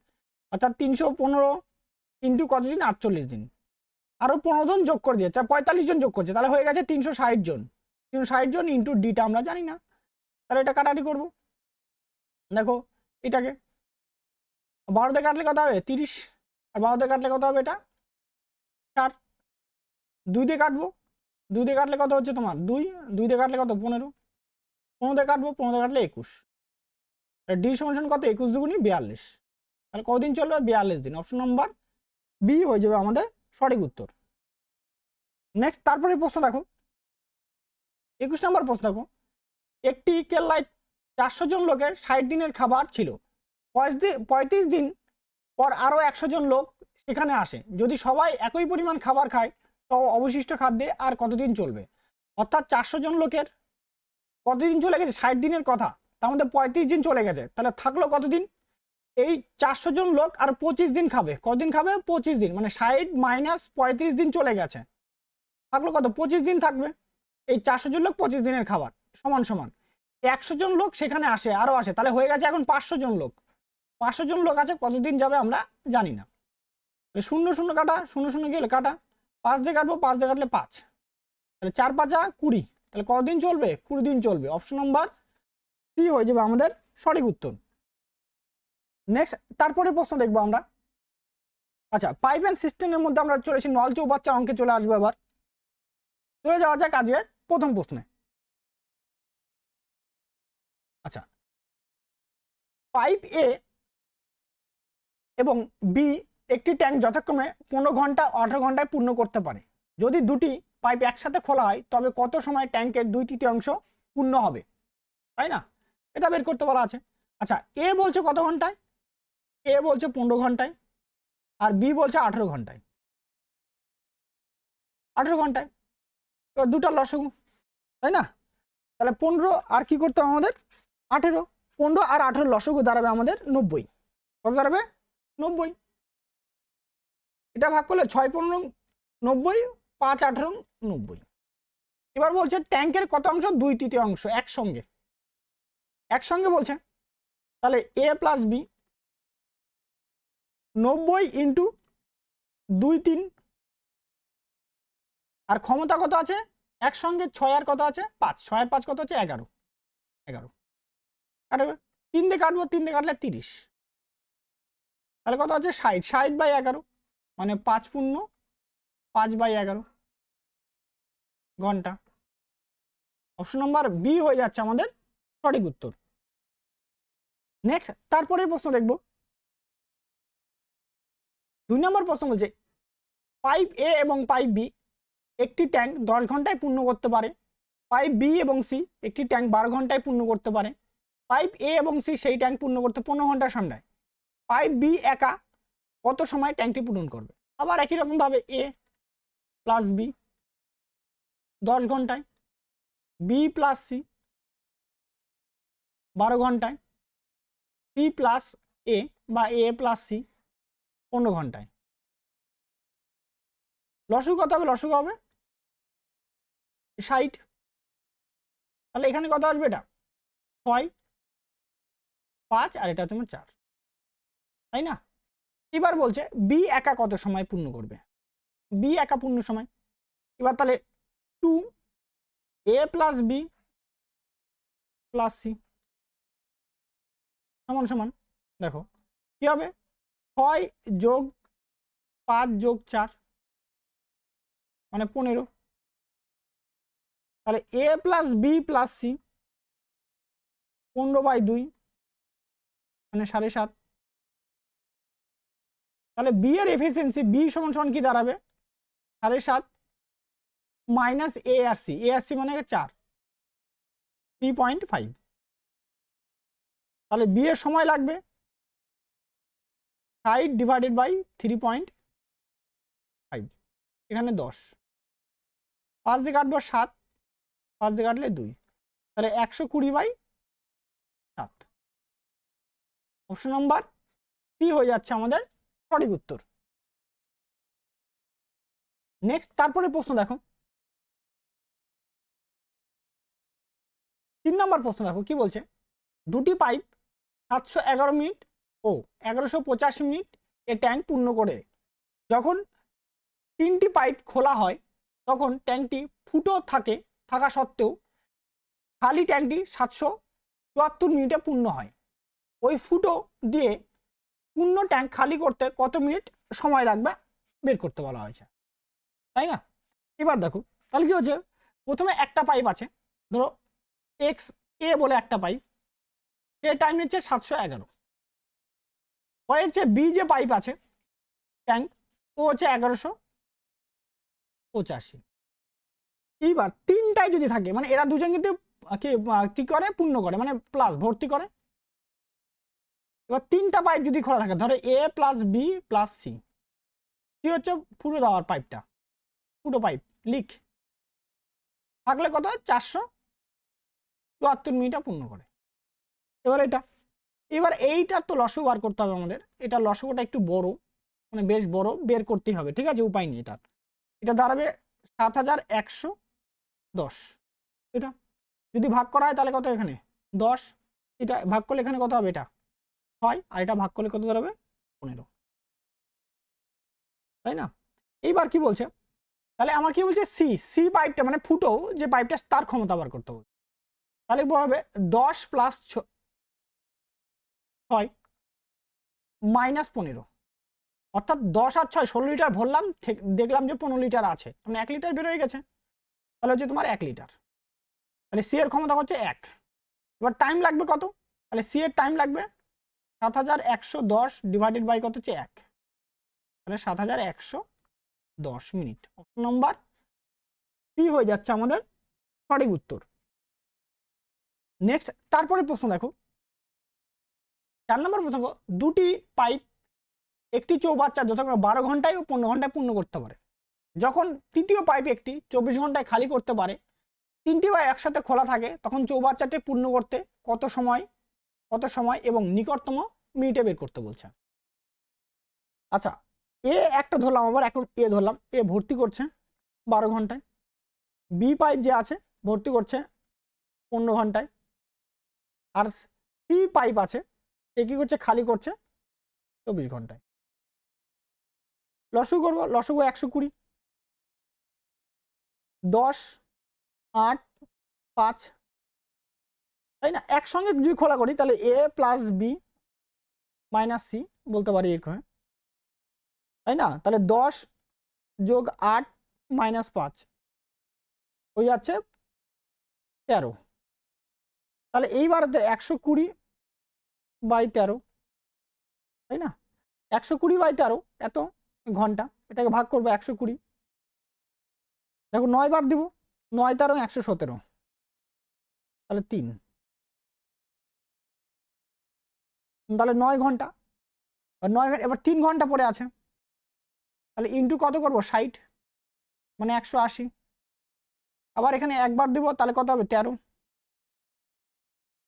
অর্থাৎ 315 ইন্টু কতদিন? 48 দিন, আরও 15 জন যোগ করে দিয়েছে, 45 জন যোগ করছে, তাহলে হয়ে গেছে 360 জন। 360 জন ইন্টু ডিটা আমরা জানি না, তাহলে এটা কাটাকাটি করবো। দেখো এটাকে 12 দিয়ে কাটলে কত হবে? 30, আর 12 দিয়ে কাটলে কত হবে এটা 4, 2 দিয়ে কাটবো, 2 দিয়ে কাটলে কত হচ্ছে তোমার 2, 2 দিয়ে কাটলে কত 15, 15 দিয়ে কাটবো, 15 দিয়ে কাটলে 21। ডি সমান কত 21 দুগুণী 42, তাহলে কতদিন চলবে 42 দিন। অপশন নাম্বার বি হয়ে যাবে আমাদের সঠিক উত্তর। নেক্সট তারপরে প্রশ্ন দেখো 21 নম্বর প্রশ্ন দেখো, একটি কেল্লায় 400 জন লোকের 60 দিনের খাবার ছিল, 35 দিন পর আরও 100 জন লোক সেখানে আসে, যদি সবাই একই পরিমাণ খাবার খায় তো অবশিষ্ট খাদ্যে আর কতদিন চলবে। অর্থাৎ 400 জন লোকের কতদিন চলে গেছে 60 দিনের কথা, তার মধ্যে 35 দিন চলে গেছে, তাহলে থাকলো কতদিন, এই 400 জন লোক আর 25 দিন খাবে, কতদিন খাবে 25 দিন, মানে 60 মাইনাস 35 দিন চলে গেছে, থাকলো কত 25 দিন থাকবে। এই 400 জন লোক 25 দিনের খাবার সমান সমান 100 জন লোক সেখানে আসে, আরও আসে, তাহলে হয়ে গেছে এখন 500 জন লোক। 500 জন লোক আছে, কতদিন যাবে আমরা জানি না, 0 0 কাটা 0 0 গেলে কাটা, 5 দিয়ে কাটবো, 5 দিয়ে কাটলে 5, তাহলে 4 5 20, তাহলে কতদিন চলবে 20 দিন চলবে। অপশন নাম্বার সি হয়ে যাবে আমাদের সঠিক উত্তর। নেক্সট তারপরে প্রশ্ন দেখবো আমরা, আচ্ছা পাইপ অ্যান্ড সিস্টেমের মধ্যে আমরা চলেছি নল চৌবাচ্চা অঙ্কে চলে আসবো। আবার চলে যাওয়া যাক আজকের প্রথম প্রশ্নে। আচ্ছা পাইপ এ এবং বি একটি ট্যাঙ্ক যথাক্রমে 15 ঘন্টা 18 ঘন্টায় পূর্ণ করতে পারে, যদি দুটি পাইপ একসাথে খোলা হয় তবে কত সময় ট্যাঙ্কের 2/3 পূর্ণ হবে, তাই না, এটা বের করতে বলা আছে। আচ্ছা এ বলছে কত ঘন্টায়, এ বলছে 15 ঘন্টায় আর বি বলছে 18 ঘন্টায়, 18 ঘন্টায়, এবার দুটার লসাগু, তাই না, তাহলে 15 আর কি করতে হবে আমাদের 18, 15 আর 18 লসাগু দাঁড়াবে আমাদের 90, কত দাঁড়াবে 90, এটা ভাগ করলে 6 15 90, 5 18 90। এবার বলছে ট্যাঙ্কের কত অংশ 2/3 একসঙ্গে, একসঙ্গে বলছে, তাহলে এ প্লাস বি 90 ইন্টু 2/3, আর ক্ষমতা কত আছে একসঙ্গে 6 আর কত আছে 5, 6 আর 5 কত হচ্ছে 11, 11 কাটবে, 3 দিয়ে কাটবো, 3 দিয়ে কাটলে 30, তাহলে কত আছে 60, 60/11 মানে 5 পূর্ণ 5/11 ঘন্টা। অপশন নাম্বার বি হয়ে যাচ্ছে আমাদের সঠিক উত্তর। নেক্সট তারপরের প্রশ্ন দেখব 2 নম্বর প্রশ্ন বলছে পাইপ এ এবং পাইপ বি একটি ট্যাঙ্ক 10 ঘন্টায় পূর্ণ করতে পারে, পাইপ বি এবং সি একটি ট্যাঙ্ক 12 ঘন্টায় পূর্ণ করতে পারে, পাইপ এ এবং সি সেই ট্যাঙ্ক পূর্ণ করতে 15 ঘন্টা সময়, পাইপ বি একা কত সময় ট্যাঙ্কটি পূরণ করবে। আবার একই রকম ভাবে এ প্লাস বি 10 ঘন্টায়, বি প্লাস সি 12 ঘন্টায়, সি প্লাস এ বা এ প্লাস সি 15 ঘন্টায়। লসাগু কত হবে, লসাগু হবে 60, তাহলে এখানে কত আসবে এটা 6 5 আর এটা হচ্ছে 4, তাই না। এবার বলছে বি একা কত সময় পূর্ণ করবে, বি একা পূর্ণ সময়, এবার তাহলে 2 এ প্লাস বি প্লাস সি সমান সমান, দেখো কি হবে 6 যোগ 5 যোগ 4 মানে 15, তাহলে A plus B plus C 15/2 মানে 7.5, তাহলে বি এর এফিসিয়েন্সি বি সমান সমান কি দাঁড়াবে 7.5 মাইনাস এ আর সি মানে 4 3.5, তাহলে বি এর সময় লাগবে 60/3.5, এখানে 10, 5 দিয়ে কাটবো 7, 5 দিয়ে কাটলে 2, তাহলে 120/7। অপশন নাম্বার সি হয়ে যাচ্ছে আমাদের সঠিক উত্তর। নেক্সট তারপরে প্রশ্ন দেখো 3 নম্বর প্রশ্ন দেখো কি বলছে, দুটি পাইপ 711 মিনিট ও 1185 মিনিট এ ট্যাঙ্ক পূর্ণ করে, যখন 3টি পাইপ খোলা হয় তখন ট্যাঙ্কটি ফুটো থাকা সত্ত্বেও খালি ট্যাঙ্কটি 774 মিনিটে পূর্ণ হয়, ওই ফুটো দিয়ে পূর্ণ ট্যাঙ্ক খালি করতে কত মিনিট সময় লাগবে বের করতে বলা হয়েছে, তাই না? এবার দেখো তাহলে কি হচ্ছে, প্রথমে একটা পাইপ আছে, ধরো এক্স এ বলে একটা পাইপ, সে টাইম নিচ্ছে 711। পরে হচ্ছে বি যে পাইপ আছে ট্যাঙ্ক, ও হচ্ছে 1185। এইবার তিনটাই যদি থাকে, মানে এরা দুজন কিন্তু কি করে, পূর্ণ করে, মানে প্লাস ভর্তি করে। এবার তিনটা পাইপ যদি খোলা থাকে, ধরো এ প্লাস বি প্লাস সি, কি হচ্ছে পুরো দেওয়ার পাইপটা, পুরো পাইপ লিক থাকলে কত হয়, 474 মিনিটটা পূর্ণ করে। এবার এবার এইটার তো লসও বার করতে হবে আমাদের, এটা লসটা একটু বড়, মানে বেশ বড়, বের করতেই হবে, ঠিক আছে, উপায় নেই এটার। এটা দাঁড়াবে 7110। এটা যদি ভাগ করা হয় তাহলে কত, এখানে 10, এটা ভাগ করলে এখানে কত হবে, এটা 6, আর এটা ভাগ করলে কত দাঁড়াবে, 15, তাই না? এইবার কি বলছে, তাহলে আমার কি বলছে, সি সি পাইপটা মানে ফুটো যে পাইপটা, তার ক্ষমতা বার করতে হবে। তাহলে হবে 10 প্লাস 6 মাইনাস 15, অর্থাৎ 10 আর 6 16 লিটার ভরলাম, দেখলাম যে 15 লিটার আছে, মানে 1 লিটার বের হয়ে গেছে, তাহলে হচ্ছে তোমার 1 লিটার। তাহলে সি এর ক্ষমতা হচ্ছে 1। এবার টাইম লাগবে কত, তাহলে সি এর টাইম লাগবে 7110 ডিভাইডেড বাই কত হচ্ছে 1, তাহলে 7110 মিনিট। অপশন নম্বর সি হয়ে যাচ্ছে আমাদের সঠিক উত্তর। নেক্সট তারপরে প্রশ্ন দেখো, 4 নম্বর প্রশ্ন, দুটি পাইপ একটি চৌবাচ্চা যথাক্রমে 12 ঘন্টায় ও 15 ঘন্টায় পূর্ণ করতে পারে। যখন তৃতীয় পাইপ একটি 24 ঘন্টায় খালি করতে পারে, তিনটি পাইপ একসাথে খোলা থাকে, তখন চৌবাচ্চাটি পূর্ণ করতে কত সময় এবং নিকটতম মিনিটে বের করতে বলছে। আচ্ছা, এ একটা ধরলাম, আবার এখন এ ধরলাম, এ ভর্তি করছে 12 ঘন্টায়, বি পাইপ যে আছে ভর্তি করছে 15 ঘন্টায়, আর সি পাইপ আছে এ কি করছে, খালি করছে 24 ঘন্টায়। লসগু করবো, লসগু 120, 10, 8, 5, তাই না? একসঙ্গে যদি খোলা করি তাহলে A plus B minus C বলতে পারি এরকম, তাই না? তাহলে 10 যোগ 8 মাইনাস 5 হয়ে যাচ্ছে 13। তাহলে এইবার 120 বাই 13, তাই না? 120 বাই 13 এত ঘন্টা, এটাকে ভাগ করবো 120, দেখো 9 বার দিব, 9 13 117, তাহলে 3, তাহলে 9 ঘন্টা, আর 9 এবার 3 ঘন্টা পরে আছে, তাহলে ইন্টু কত করবো, 60, মানে 180, আবার এখানে একবার দিব, তাহলে কত হবে 13,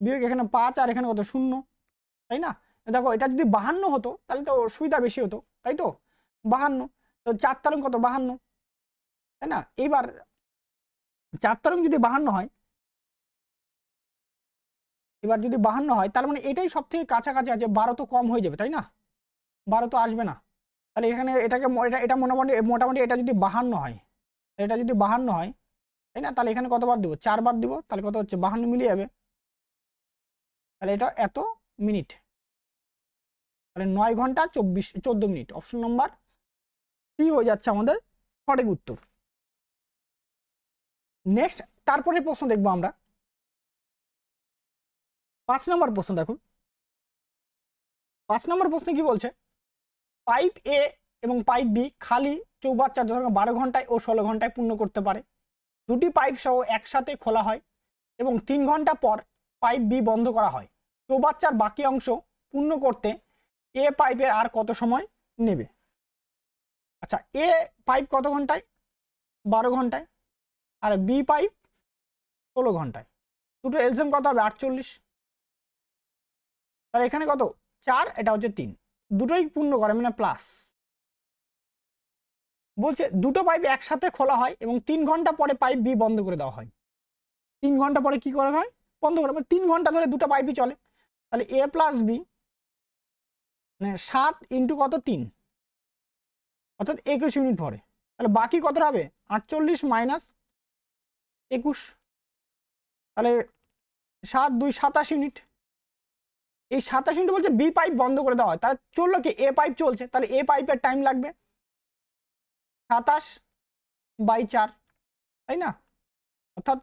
বিয়োগ এখানে 5 আর এখানে কত 0, তাই না? দেখো এটা যদি 52 হতো তাহলে তো সুবিধা বেশি হতো, তাই তো? 52, তো 4 তারং কত 52, তাই না? এইবার 4 তারং যদি 52 হয়, এবার যদি 52 হয় তার মানে এটাই সব থেকে কাছাকাছি আছে, 12 তো কম হয়ে যাবে, তাই না? 12 তো আসবে না, তাহলে এখানে এটাকে এটা মোটামুটি এটা যদি 52 হয়, এটা যদি 52 হয়, তাই না? তাহলে এখানে কতবার দিব, 4 বার দিব, তাহলে কত হচ্ছে 52 মিলিয়ে যাবে, তাহলে এটা এত মিনিট, তাহলে 9 ঘন্টা 14 মিনিট। অপশন নম্বর সি হয়ে যাচ্ছে আমাদের সঠিক উত্তর। নেক্সট তারপরে প্রশ্ন দেখবো আমরা 5 নম্বর প্রশ্ন। দেখো 5 নম্বর প্রশ্ন কি বলছে, পাইপ এ এবং পাইপ বি খালি চৌবাচ্চা 12 ঘন্টায় ও 16 ঘন্টায় পূর্ণ করতে পারে। দুটি পাইপ সহ একসাথে খোলা হয় এবং 3 ঘন্টা পর পাইপ বি বন্ধ করা হয়। চৌবাচ্চার বাকি অংশ পূর্ণ করতে এ পাইপের আর কত সময় নেবে? আচ্ছা, এ পাইপ কত ঘন্টায়, 12 ঘন্টায়, আর বি পাইপ 16 ঘন্টায়, দুটো এলসিএম কত হবে 48, তাহলে এখানে কত 4, এটা হচ্ছে 3, দুটোই পূর্ণ করে মানে প্লাস। বলছে দুটো পাইপ একসাথে খোলা হয় এবং 3 ঘন্টা পরে পাইপ বি বন্ধ করে দেওয়া হয়। 3 ঘন্টা পরে কি করা হয়, বন্ধ করে, মানে 3 ঘন্টা ধরে দুটো পাইপই চলে, তাহলে এ প্লাস বি মানে 7 ইন্টু কত 3, অর্থাৎ 21 মিনিট পরে, তাহলে বাকি কত হবে 48 মাইনাস 21, তাহলে 7 2 87 মিনিট, এই 27 মিনিট বলছে বি পাইপ বন্ধ করে দেওয়া হয়, তাহলে চললো কি এ পাইপ চলছে, তাহলে এ পাইপের টাইম লাগবে 27/4, তাই না, অর্থাৎ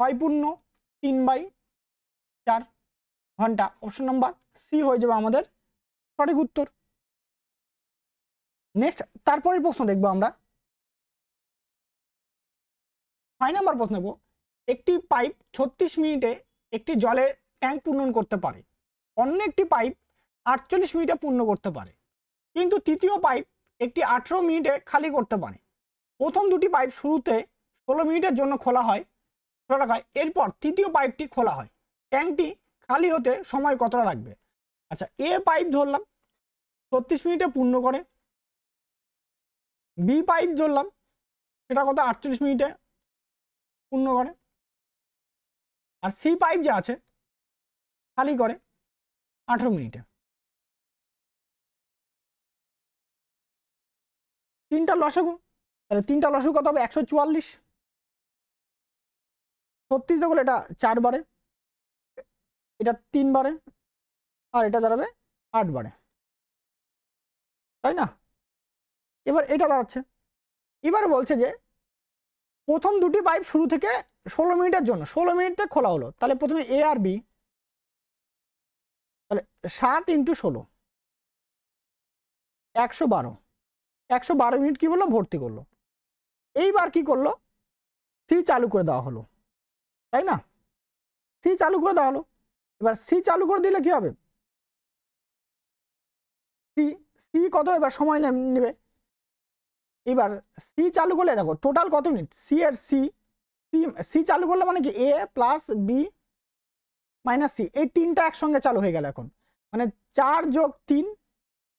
6×3/4 ঘন্টা। অপশন নাম্বার সি হয়ে যাবে আমাদের সঠিক উত্তর। নেক্সট তারপরের প্রশ্ন দেখবো আমরা 6 নম্বর প্রশ্ন নেব। একটি পাইপ 36 মিনিটে একটি জলের ট্যাঙ্ক পূরণ করতে পারে, অন্য একটি পাইপ 48 মিনিটে পূর্ণ করতে পারে, কিন্তু তৃতীয় পাইপ একটি 18 মিনিটে খালি করতে পারে। প্রথম দুটি পাইপ শুরুতে 16 মিনিটের জন্য খোলা হয়, এরপর তৃতীয় পাইপটি খোলা হয়, ট্যাঙ্কটি খালি হতে সময় কতটা লাগবে? আচ্ছা, এ পাইপ ধরলাম 36 মিনিটে পূর্ণ করে, বি পাইপ ধরলাম সেটা কত 48 মিনিটে পূর্ণ করে, আর সি পাইপ যে আছে খালি করে 18 মিনিটে। তিনটা লসাগু, তাহলে তিনটা লসাগু কত হবে 144, 36 দেখলে এটা 4 বারে, এটা 3 বারে, আর এটা দাঁড়াবে 8 বারে, তাই না। এবার এটা দাঁড়াচ্ছে, এবার বলছে যে প্রথম দুটি পাইপ শুরু থেকে 16 মিনিটের জন্য 16 মিনিটে খোলা হলো, তাহলে প্রথমে এ আর বি, তাহলে 7 × 16 112, 112 মিনিট কি বললো ভর্তি করলো। এইবার কি করলো, সি চালু করে দেওয়া হলো, তাই না, সি চালু করে দেওয়া হলো। এবার সি চালু করে দিলে কি হবে, সি সি কত এবার সময় নেবে। এবার সি চালু করলে দেখো টোটাল কত মিনিট, সি এর সি সি চালু করলে মানে কি এ প্লাস বি মাইনাস সি, এই তিনটা একসঙ্গে চালু হয়ে গেল এখন, মানে 4 + 3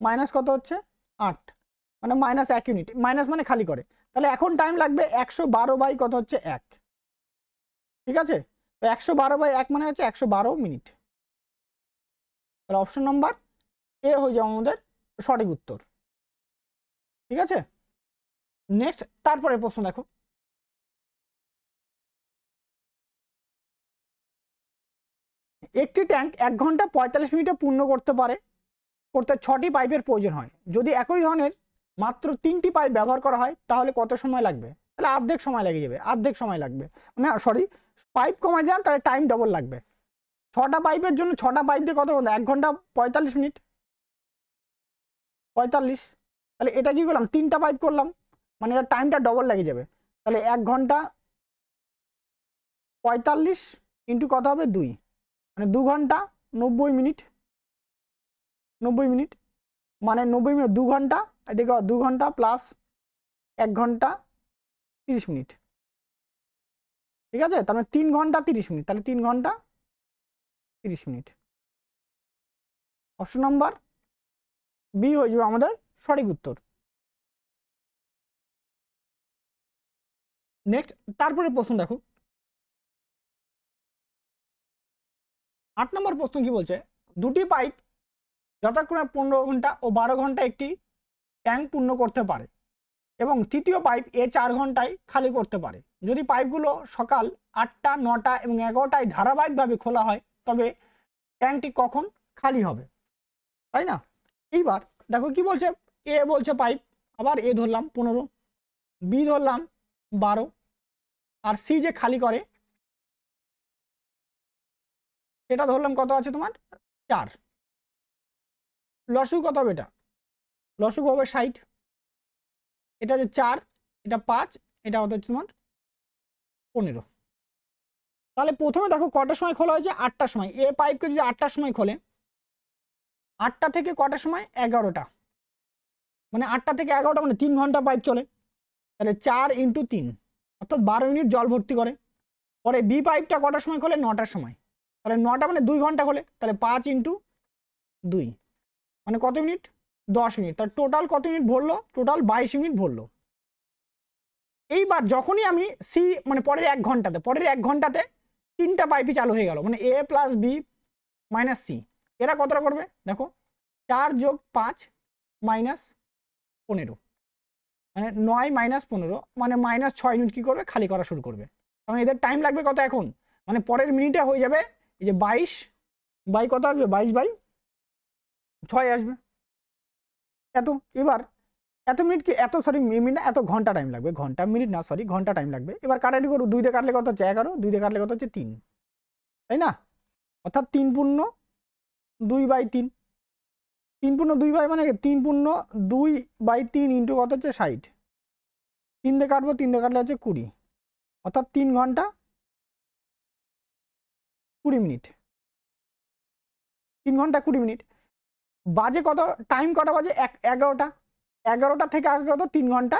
মাইনাস কত হচ্ছে 8, মানে মাইনাস 1 ইউনিট, মাইনাস মানে খালি করে, তাহলে এখন টাইম লাগবে 112 কত হচ্ছে 1, ঠিক আছে, তো 112/1 মানে হচ্ছে 112 মিনিট। তাহলে অপশন নাম্বার এ হয়ে যাবে আমাদের সঠিক উত্তর, ঠিক আছে। নেক্সট তারপরে প্রশ্ন দেখো, একটি ট্যাঙ্ক 1 ঘন্টা 45 মিনিটে পূর্ণ করতে 6টি পাইপের প্রয়োজন হয়, যদি একই ধরনের মাত্র 3টি পাইপ ব্যবহার করা হয় তাহলে কত সময় লাগবে? তাহলে অর্ধেক সময় লেগে যাবে, অর্ধেক সময় লাগবে, মানে সরি পাইপ কমাই দিলাম তাহলে টাইম ডবল লাগবে। 6টা পাইপের জন্য 6টা পাইপ দিয়ে কত 1 ঘন্টা 45 মিনিট 45, তাহলে এটা কি করলাম 3টা পাইপ করলাম, মানে এটা টাইমটা ডবল লেগে যাবে, তাহলে 1 ঘন্টা 45 ইন্টু কত হবে 2, মানে 2 ঘন্টা 90 মিনিট, 90 মিনিট মানে 90 মিনিট 2 ঘন্টা, এদিকে 2 ঘন্টা প্লাস 1 ঘন্টা 30 মিনিট, ঠিক আছে, তার মানে 3 ঘন্টা 30 মিনিট, তাহলে 3 ঘন্টা 30 মিনিট। অপশন নাম্বার বি হয়ে যাবে আমাদের সঠিক উত্তর। নেক্সট তারপরে প্রশ্ন দেখো 8 নম্বর প্রশ্ন কি বলছে, দুটি পাইপ যথাক্রমে 15 ঘন্টা ও 12 ঘন্টা একটি ট্যাঙ্ক পূর্ণ করতে পারে এবং তৃতীয় পাইপ 4 ঘন্টায় খালি করতে পারে। যদি পাইপগুলো সকাল 8টা 9টা এবং 11টায় ধারাবাহিকভাবে খোলা হয় তবে ট্যাঙ্কটি কখন খালি হবে, তাই না। এইবার দেখো কি বলছে, এ বলছে পাইপ, আবার এ ধরলাম 15, বি ধরলাম 12, আর সি যে খালি করে সেটা ধরলাম কত আছে তোমার 4, লসু কত হবে, এটা লসু হবে 60, এটা যে 4, এটা 5, এটা হচ্ছে তোমার 15। তাহলে প্রথমে দেখো কটার সময় খোলা হয়েছে 8টার সময়, এ পাইপকে যদি 8টার সময় খোলে, 8টা থেকে কটার সময় 11টা, মানে 8টা থেকে 11টা মানে 3 ঘন্টা পাইপ চলে, তাহলে 4 × 3 অর্থাৎ 12 মিনিট জল ভর্তি করে। পরে বি পাইপটা কটার সময় খোলে 9টার সময়, তাহলে 9টা মানে 2 ঘন্টা খোলে, তাহলে 5 × 2 মানে কত মিনিট 10 মিনিট, তার টোটাল কত মিনিট ভরলো, টোটাল 22 মিনিট ভরলো। এইবার যখনই আমি সি মানে পরের 1 ঘন্টাতে 3টা পাইপই চালু হয়ে গেল, মানে এ প্লাস বি মাইনাস সি, এরা কতটা করবে দেখো 4 + 5 মাইনাস 15, মানে 9 মাইনাস 15 মানে মাইনাস 6 মিনিট কি করবে খালি করা শুরু করবে, কারণ এদের টাইম লাগবে কত এখন, মানে পরের মিনিটে হয়ে যাবে এই যে 22 বাই কত আসবে 22/6 আসবে এত। এবার এত মিনিট কি এত সরি মিনিট না, এত ঘন্টা টাইম লাগবে, ঘন্টা মিনিট না সরি ঘন্টা টাইম লাগবে। এবার কাটাকাটি করো, 2 দিয়ে কাটলে কত হচ্ছে 11, 2 দিয়ে কাটলে কত হচ্ছে 3, তাই না? অর্থাৎ 3 পূর্ণ 2/3, 3 পূর্ণ 2 মানে 3 পূর্ণ 2/3 ইন্টু কত হচ্ছে 60, 3 দিয়ে কাটবো, 3 দিয়ে কাটলে হচ্ছে 20, অর্থাৎ 3 ঘন্টা 20 মিনিট, 3 ঘন্টা 20 মিনিট। বাজে কত, টাইম কটা বাজে 11টা, 11টা থেকে আগে কত 3 ঘন্টা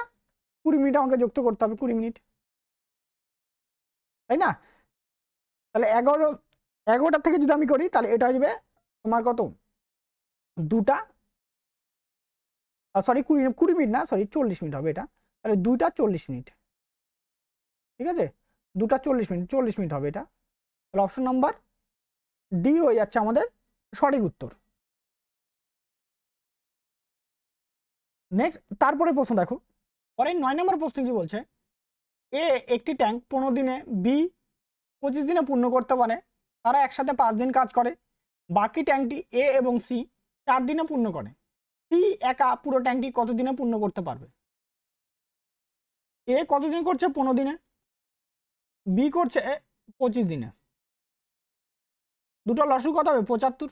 20 মিনিট আমাকে যুক্ত করতে হবে, 20 মিনিট, তাই না? তাহলে 11টা থেকে যদি আমি করি তাহলে এটা আসবে তোমার কত, 2টা সরি 20 মিনিট না সরি 40 মিনিট হবে এটা, তাহলে 2টা 40 মিনিট, ঠিক আছে? 2টা 40 মিনিট, 40 মিনিট হবে এটা। তাহলে অপশন নাম্বার ডি হয়ে যাচ্ছে আমাদের সঠিক উত্তর। নেক্সট তারপরে প্রশ্ন দেখো, পরে 9 নম্বর প্রশ্ন কি বলছে, এ একটি ট্যাঙ্ক 15 দিনে, বি 25 দিনে পূর্ণ করতে পারে, তারা একসাথে 5 দিন কাজ করে, বাকি ট্যাঙ্কটি এ এবং সি 4 দিনে পূর্ণ করে, সি একা পুরো ট্যাঙ্কটি কত দিনে পূর্ণ করতে পারবে? এ কত দিন করছে 15 দিনে, বি করছে 25 দিনে, দুটো লসু কত হবে 75,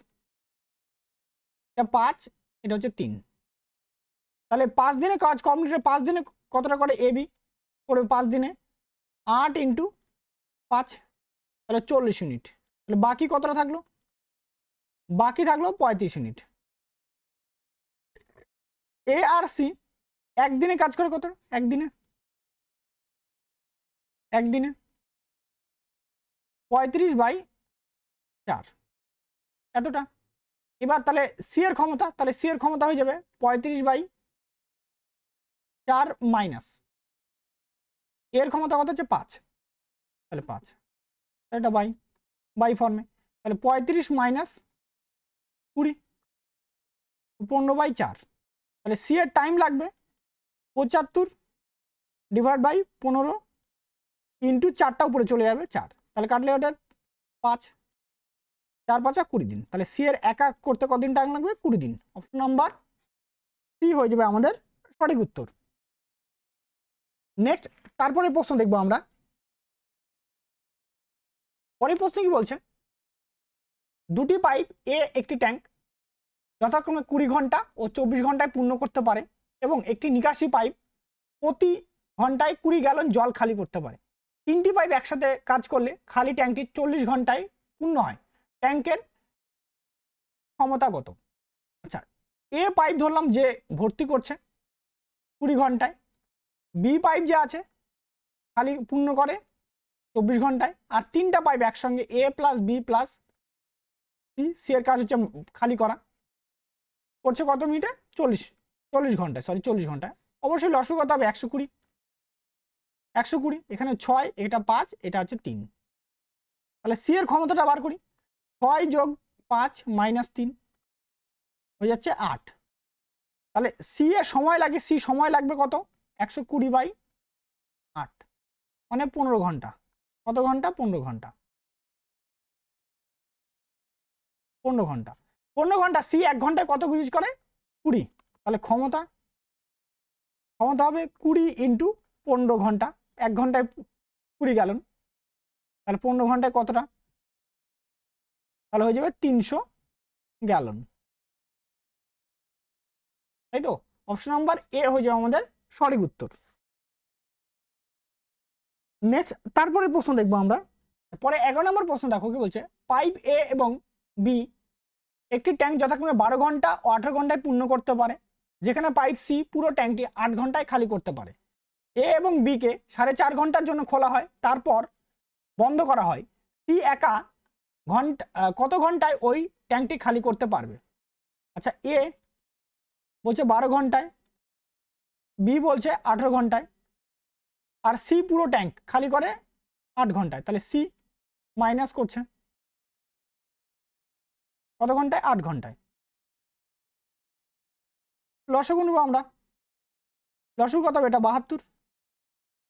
এটা 5, এটা হচ্ছে 3, তাহলে 5 দিনে কাজ কমপ্লিট, 5 দিনে কতটা করে এ বি করবে 5 দিনে 8 ইন্টু 5, তাহলে 40 ইউনিট, তাহলে বাকি কতটা থাকলো, বাকি থাকলো 35 ইউনিট। এ আর সি একদিনে কাজ করে কত, একদিনে 35/4 এতটা। এবার তাহলে সি এর ক্ষমতা, তাহলে সি এর ক্ষমতা হয়ে যাবে 35/4 মাইনাস এর ক্ষমতা কত হচ্ছে 5, তাহলে 5, এটা বাই ফর্মে, তাহলে 35 মাইনাস 20 15/4, তাহলে সি এর টাইম লাগবে 75 ডিভাইড বাই 15 ইন্টু 4টা উপরে চলে যাবে 4, তাহলে কাটলে ওটা 5, 4 5 20 দিন, তাহলে সি এর একা করতে কতদিন টাইম লাগবে 20 দিন। অপশন নাম্বার সি হয়ে যাবে আমাদের সঠিক উত্তর। নেক্সট তারপরে প্রশ্ন দেখবো আমরা, পরের প্রশ্ন কি বলছে, দুটি পাইপ এ একটি ট্যাঙ্ক যথাক্রমে 20 ঘন্টা ও 24 ঘন্টায় পূর্ণ করতে পারে এবং একটি নিকাশি পাইপ প্রতি ঘন্টায় 20 গ্যালন জল খালি করতে পারে। 3টি পাইপ একসাথে কাজ করলে খালি ট্যাঙ্কটি 40 ঘন্টায় পূর্ণ হয়, ট্যাঙ্কের ক্ষমতা কত? আচ্ছা, এ পাইপ ধরলাম যে ভর্তি করছে 20 ঘন্টায়, বি পাইপ যে আছে খালি পূর্ণ করে 24 ঘন্টায়, আর 3টা পাইপ একসঙ্গে এ প্লাস বি প্লাস সি এর কাজ হচ্ছে খালি করা, করছে কত মিনিটে 40 ঘন্টায়, সরি 40 ঘন্টায়। অবশ্যই লসগু কত হবে 120, 120 এখানে 6, এটা 5, এটা হচ্ছে 3, তাহলে সি এর ক্ষমতাটা বার করি, 6 যোগ 5 মাইনাস 3 হয়ে যাচ্ছে 8, তাহলে সি এর সময় লাগে, সি সময় লাগবে কত 120/8 মানে 15 ঘন্টা, কত ঘন্টা 15 ঘন্টা, 15 ঘন্টা, 15 ঘন্টা, সি 1 ঘন্টায় কত ইউজ করে 20, তাহলে ক্ষমতা হবে 20 ইন্টু 15 ঘন্টা, 1 ঘন্টায় 20 গ্যালন, তাহলে 15 ঘন্টায় কতটা, তাহলে হয়ে যাবে 300 গ্যালন, তাই তো? অপশন নাম্বার এ হয়ে যাবে আমাদের সঠিক উত্তর। নেক্সট তারপরে প্রশ্ন দেখবো আমরা, পরে 11 নম্বর প্রশ্ন দেখো কি বলছে, পাইপ এ এবং বি একটি ট্যাঙ্ক যথাক্রমে 12 ঘন্টা ও 18 ঘন্টায় পূর্ণ করতে পারে, যেখানে পাইপ সি পুরো ট্যাঙ্কটি 8 ঘন্টায় খালি করতে পারে। এ এবং বি কে 4.5 ঘন্টার জন্য খোলা হয়, তারপর বন্ধ করা হয়, সি একা কত ঘন্টায় ওই ট্যাঙ্কটি খালি করতে পারবে? আচ্ছা, এ বলছে 12 ঘন্টায়, বি বলছে 18 ঘন্টায়, আর সি পুরো ট্যাঙ্ক খালি করে 8 ঘন্টায়, তাহলে সি মাইনাস করছে কত ঘন্টায় 8 ঘন্টায়, লসগু নেবো আমরা, লসগু কত হবে, এটা 72,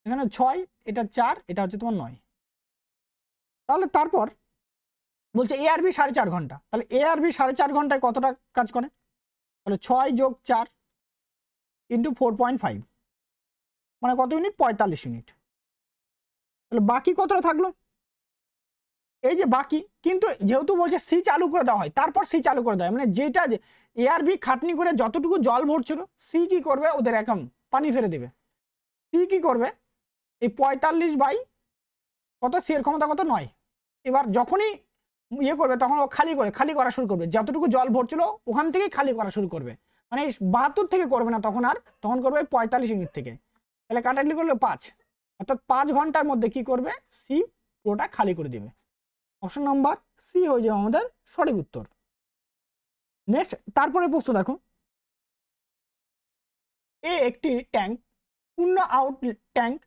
এখানে 6, এটা 4, এটা হচ্ছে তোমার 9, তাহলে তারপর বলছে এ আর বি 4.5 ঘন্টা, তাহলে এ আর বি 4.5 ঘন্টায় কতটা কাজ করে? তাহলে 6 যোগ 4 ইন্টু 4.5 মানে কত ইউনিট? 45 ইউনিট। তাহলে বাকি কতটা থাকলো? এই যে বাকি, কিন্তু যেহেতু বলছে সি চালু করে দেওয়া হয়, তারপর সি চালু করে দেওয়া হয়, মানে যেটা যে এ আর বি খাটনি করে যতটুকু জল ভরছিল, সি কি করবে? ওদের একদম পানি ফেলে দেবে। সি কি করবে? এই 45 বাই কত, সি এর ক্ষমতা কত? 9। এবার যখনই ইয়ে করবে তখন ও খালি করা শুরু করবে, যতটুকু জল ভরছিল ওখান থেকেই খালি করা শুরু করবে, মানে 72 থেকে করবে না তখন, আর তখন করবে 45 ইউনিট থেকে। তাহলে কাটাকাটি করলে 5, অর্থাৎ 5 ঘন্টার মধ্যে কি করবে? সি পুরোটা খালি করে দেবে। অপশন নাম্বার সি হয়ে যাবে আমাদের সঠিক উত্তর। নেক্সট, তারপরে প্রশ্ন দেখো, এ একটি ট্যাঙ্ক পূর্ণ আউট ট্যাঙ্ক।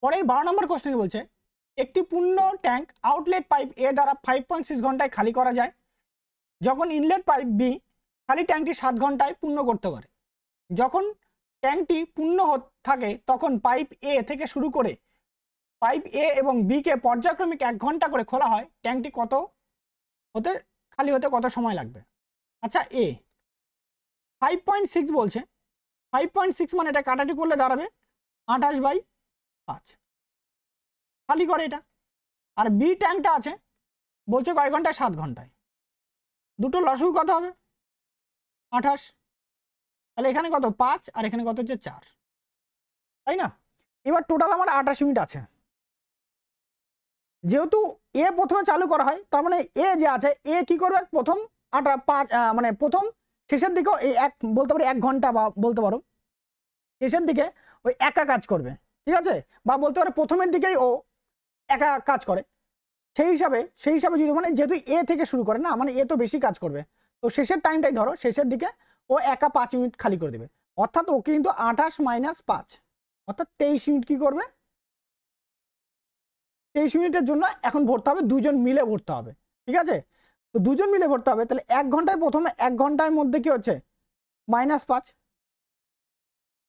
পরের 12 নম্বর কোশ্চেন বলছে একটি পূর্ণ ট্যাঙ্ক আউটলেট পাইপ এ দ্বারা 5.6 ঘন্টায় খালি করা যায়, যখন ইনলেট পাইপ বি খালি ট্যাঙ্কটি 7 ঘন্টায় পূর্ণ করতে পারে। যখন ট্যাঙ্কটি পূর্ণ থাকে তখন পাইপ এ থেকে শুরু করে পাইপ এ এবং বি কে পর্যায়ক্রমিক 1 ঘন্টা করে খোলা হয়, ট্যাঙ্কটি খালি হতে কত সময় লাগবে? আচ্ছা, এ 5.6 বলছে, 5.6 মানে এটা কাটাটি করলে দাঁড়াবে 28/5, খালি করে এটা। আর বি ট্যাঙ্কটা আছে বলছে কয় ঘন্টায়? 7 ঘন্টায়। দুটো লসগু কত হবে? 28। তাহলে এখানে কত? 5, আর এখানে কত হচ্ছে? 4, তাই না? এবার টোটাল আমার 28 মিনিট আছে। যেহেতু এ প্রথমে চালু করা হয়, তার মানে এ যে আছে, এ কি করবে? প্রথম 5 মানে প্রথম শেষের দিকে এই এক বলতে পারি 1 ঘন্টা, বা বলতে পারো শেষের দিকে ওই একা কাজ করবে, ঠিক আছে? বা বলতে পারো প্রথমের দিকেই ও একা কাজ করে। সেই হিসাবে যদি মানে যেহেতু এ থেকে শুরু করে না, মানে এ তো বেশি কাজ করবে, তো শেষের টাইমটাই ধরো, শেষের দিকে ও একা 5 মিনিট খালি করে দেবে, অর্থাৎ ও কিন্তু 28 - 5 অর্থাৎ 23 মিনিট কি করবে? 23 মিনিটের জন্য এখন ভরতে হবে, দুজন মিলে ভরতে হবে, ঠিক আছে? তো দুজন মিলে ভরতে হবে, তাহলে 1 ঘন্টায় প্রথমে 1 ঘন্টার মধ্যে কি হচ্ছে? -5।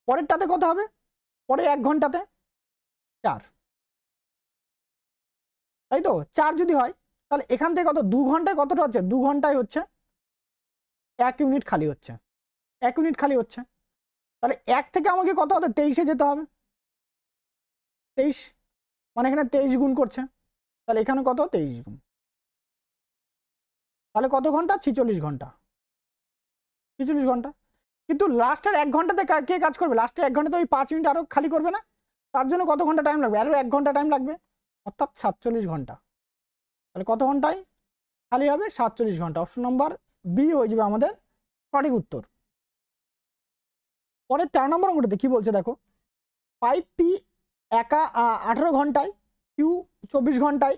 পরেরটাতে কত হবে? পরে 1 ঘন্টাতে 4, তাই তো? 4 যদি হয় তাহলে এখান থেকে কত? 2 ঘন্টায় কতটা হচ্ছে? 2 ঘন্টায় হচ্ছে 1 ইউনিট খালি হচ্ছে, 1 ইউনিট খালি হচ্ছে। তাহলে 1 থেকে আমাকে কত হতে? 23-এ যেতে হবে। 23 মানে এখানে 23 গুণ করছে, তাহলে এখানে কত? 23 গুণ, তাহলে কত ঘন্টা? 46 ঘন্টা, 46 ঘন্টা। কিন্তু লাস্টের 1 ঘন্টাতে কে কাজ করবে? লাস্টের 1 ঘন্টাতে ওই 5 মিনিট আরো খালি করবে না? তার জন্য কত ঘন্টা টাইম লাগবে? আরো 1 ঘন্টা টাইম লাগবে, অর্থাৎ 47 ঘন্টা। তাহলে কত ঘন্টায় খালি হবে? 47 ঘন্টা। অপশন নম্বর বি হয়ে যাবে আমাদের সঠিক উত্তর। পরের 13 নম্বর অঙ্কটাতে কি বলছে দেখো, পাইপ পি একা 18 ঘন্টায়, কিউ 24 ঘন্টায়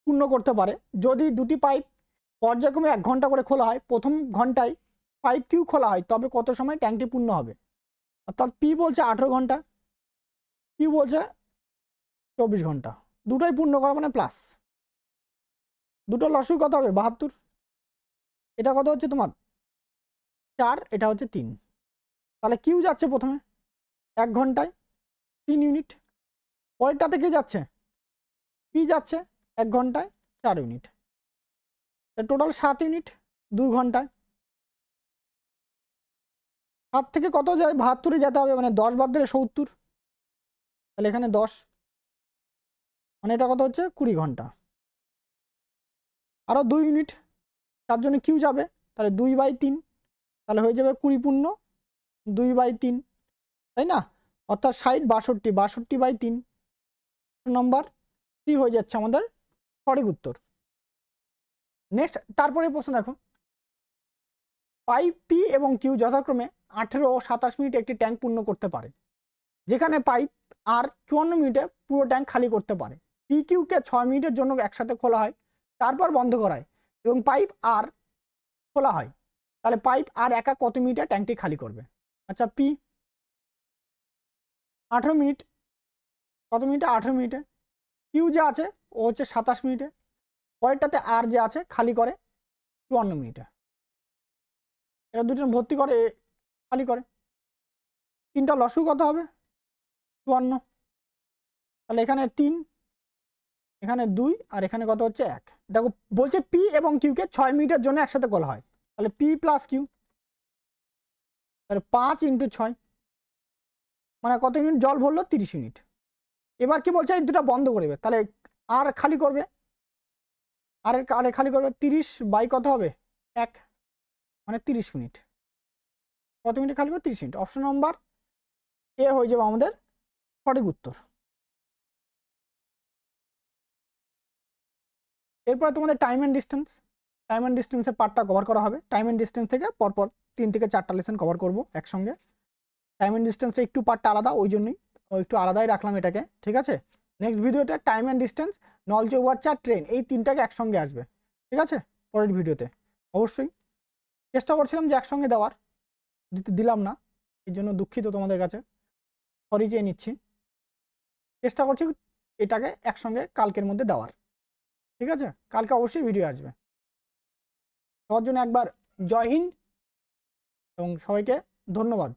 পূর্ণ করতে পারে, যদি দুটি পাইপ পর্যায়ক্রমে 1 ঘন্টা করে খোলা হয়। প্রথম ঘন্টায় পাইপ কিউ খোলা হয়, তবে কত সময় ট্যাঙ্কটি পূর্ণ হবে? অর্থাৎ পি বলছে 18 ঘন্টা, কিউ বলছে 24 ঘন্টা, দুটোই পূর্ণ করা মানে প্লাস, দুটো লসগু কত হবে? 72। এটা কত হচ্ছে তোমার? 4, এটা হচ্ছে 3। তাহলে কিউ যাচ্ছে প্রথমে 1 ঘন্টায় 3 ইউনিট, পরেরটাতে কি যাচ্ছে? পি যাচ্ছে 1 ঘন্টায় 4 ইউনিট, টোটাল 7 ইউনিট 2 ঘন্টায়। 7 থেকে কত যায়? 72-এ যেতে হবে, মানে 10 বাদ দিলে 70, তাহলে এখানে 10 মানে এটা কত হচ্ছে? 20 ঘন্টা। আরও 2 ইউনিট, তার জন্য কিউ যাবে, তাহলে 2/3, তাহলে হয়ে যাবে 20 পূর্ণ 2/3, তাই না? অর্থাৎ 60 62, 62/3 নম্বর সি হয়ে যাচ্ছে আমাদের সঠিক উত্তর। নেক্সট, তারপরে প্রশ্ন দেখো, পাইপ পি এবং কিউ যথাক্রমে 18 ও 27 মিনিটে একটি ট্যাঙ্ক পূর্ণ করতে পারে, যেখানে পাইপ আর 54 মিনিটে পুরো ট্যাঙ্ক খালি করতে পারে। পি কিউকে 6 মিনিটের জন্য একসাথে খোলা হয়, তারপর বন্ধ করা হয়, এবং পাইপ আর খোলা হয়, তাহলে পাইপ আর একা কত মিনিটে ট্যাঙ্কটি খালি করবে? আচ্ছা, পি 18 মিনিট, কত মিনিটে? 18 মিনিটে। কিউ যে আছে ও হচ্ছে 27 মিনিটে, পরেরটাতে আর যে আছে খালি করে 54 মিনিটে। এটা দুটো ভর্তি করে খালি করে, তিনটা লসগু কত হবে? 54, তাহলে এখানে 3 এখানে 2 আর এখানে কত হচ্ছে 1। দেখো বলছে পি এবং কিউকে 6 মিনিটের জন্য একসাথে কল হয়, তাহলে পি প্লাস কিউ, তাহলে 5 × 6 মানে কত মিনিট জল ভরলো? 30 মিনিট। এবার কি বলছে এই দুটো বন্ধ করবে, তাহলে আর খালি করবে, আরে খালি করবে 30 বাই কত হবে 1 মানে 30 মিনিট। কত মিনিট খালি করবে? 30 মিনিট। অপশন নাম্বার এ হয়ে যাবে আমাদের সঠিক উত্তর। এরপরে তোমাদের টাইম অ্যান্ড ডিস্টেন্সের পার্টটা কভার করা হবে। টাইম অ্যান্ড ডিস্টেন্স থেকে পরপর 3 থেকে 4টা লেসন কভার করব একসঙ্গে। টাইম অ্যান্ড ডিস্টেন্সটা একটু পার্টটা আলাদা, ওই জন্যই একটু আলাদাই রাখলাম এটাকে, ঠিক আছে। নেক্সট ভিডিওতে টাইম অ্যান্ড ডিস্টেন্স, নল চৌবাচ্চা, ট্রেন, এই 3টাকে একসঙ্গে আসবে, ঠিক আছে। পরের ভিডিওতে অবশ্যই চেষ্টা করছিলাম যে একসঙ্গে দেওয়ার, দিলাম না, এর জন্য দুঃখিত তোমাদের কাছে, সরি চেয়ে নিচ্ছি। চেষ্টা করছি এটাকে একসঙ্গে কালকের মধ্যে দেওয়ার, ঠিক আছে। কালকে অবশ্যই ভিডিও আসবে। সবার জন্য একবার জয় হিন্দ এবং সবাইকে ধন্যবাদ।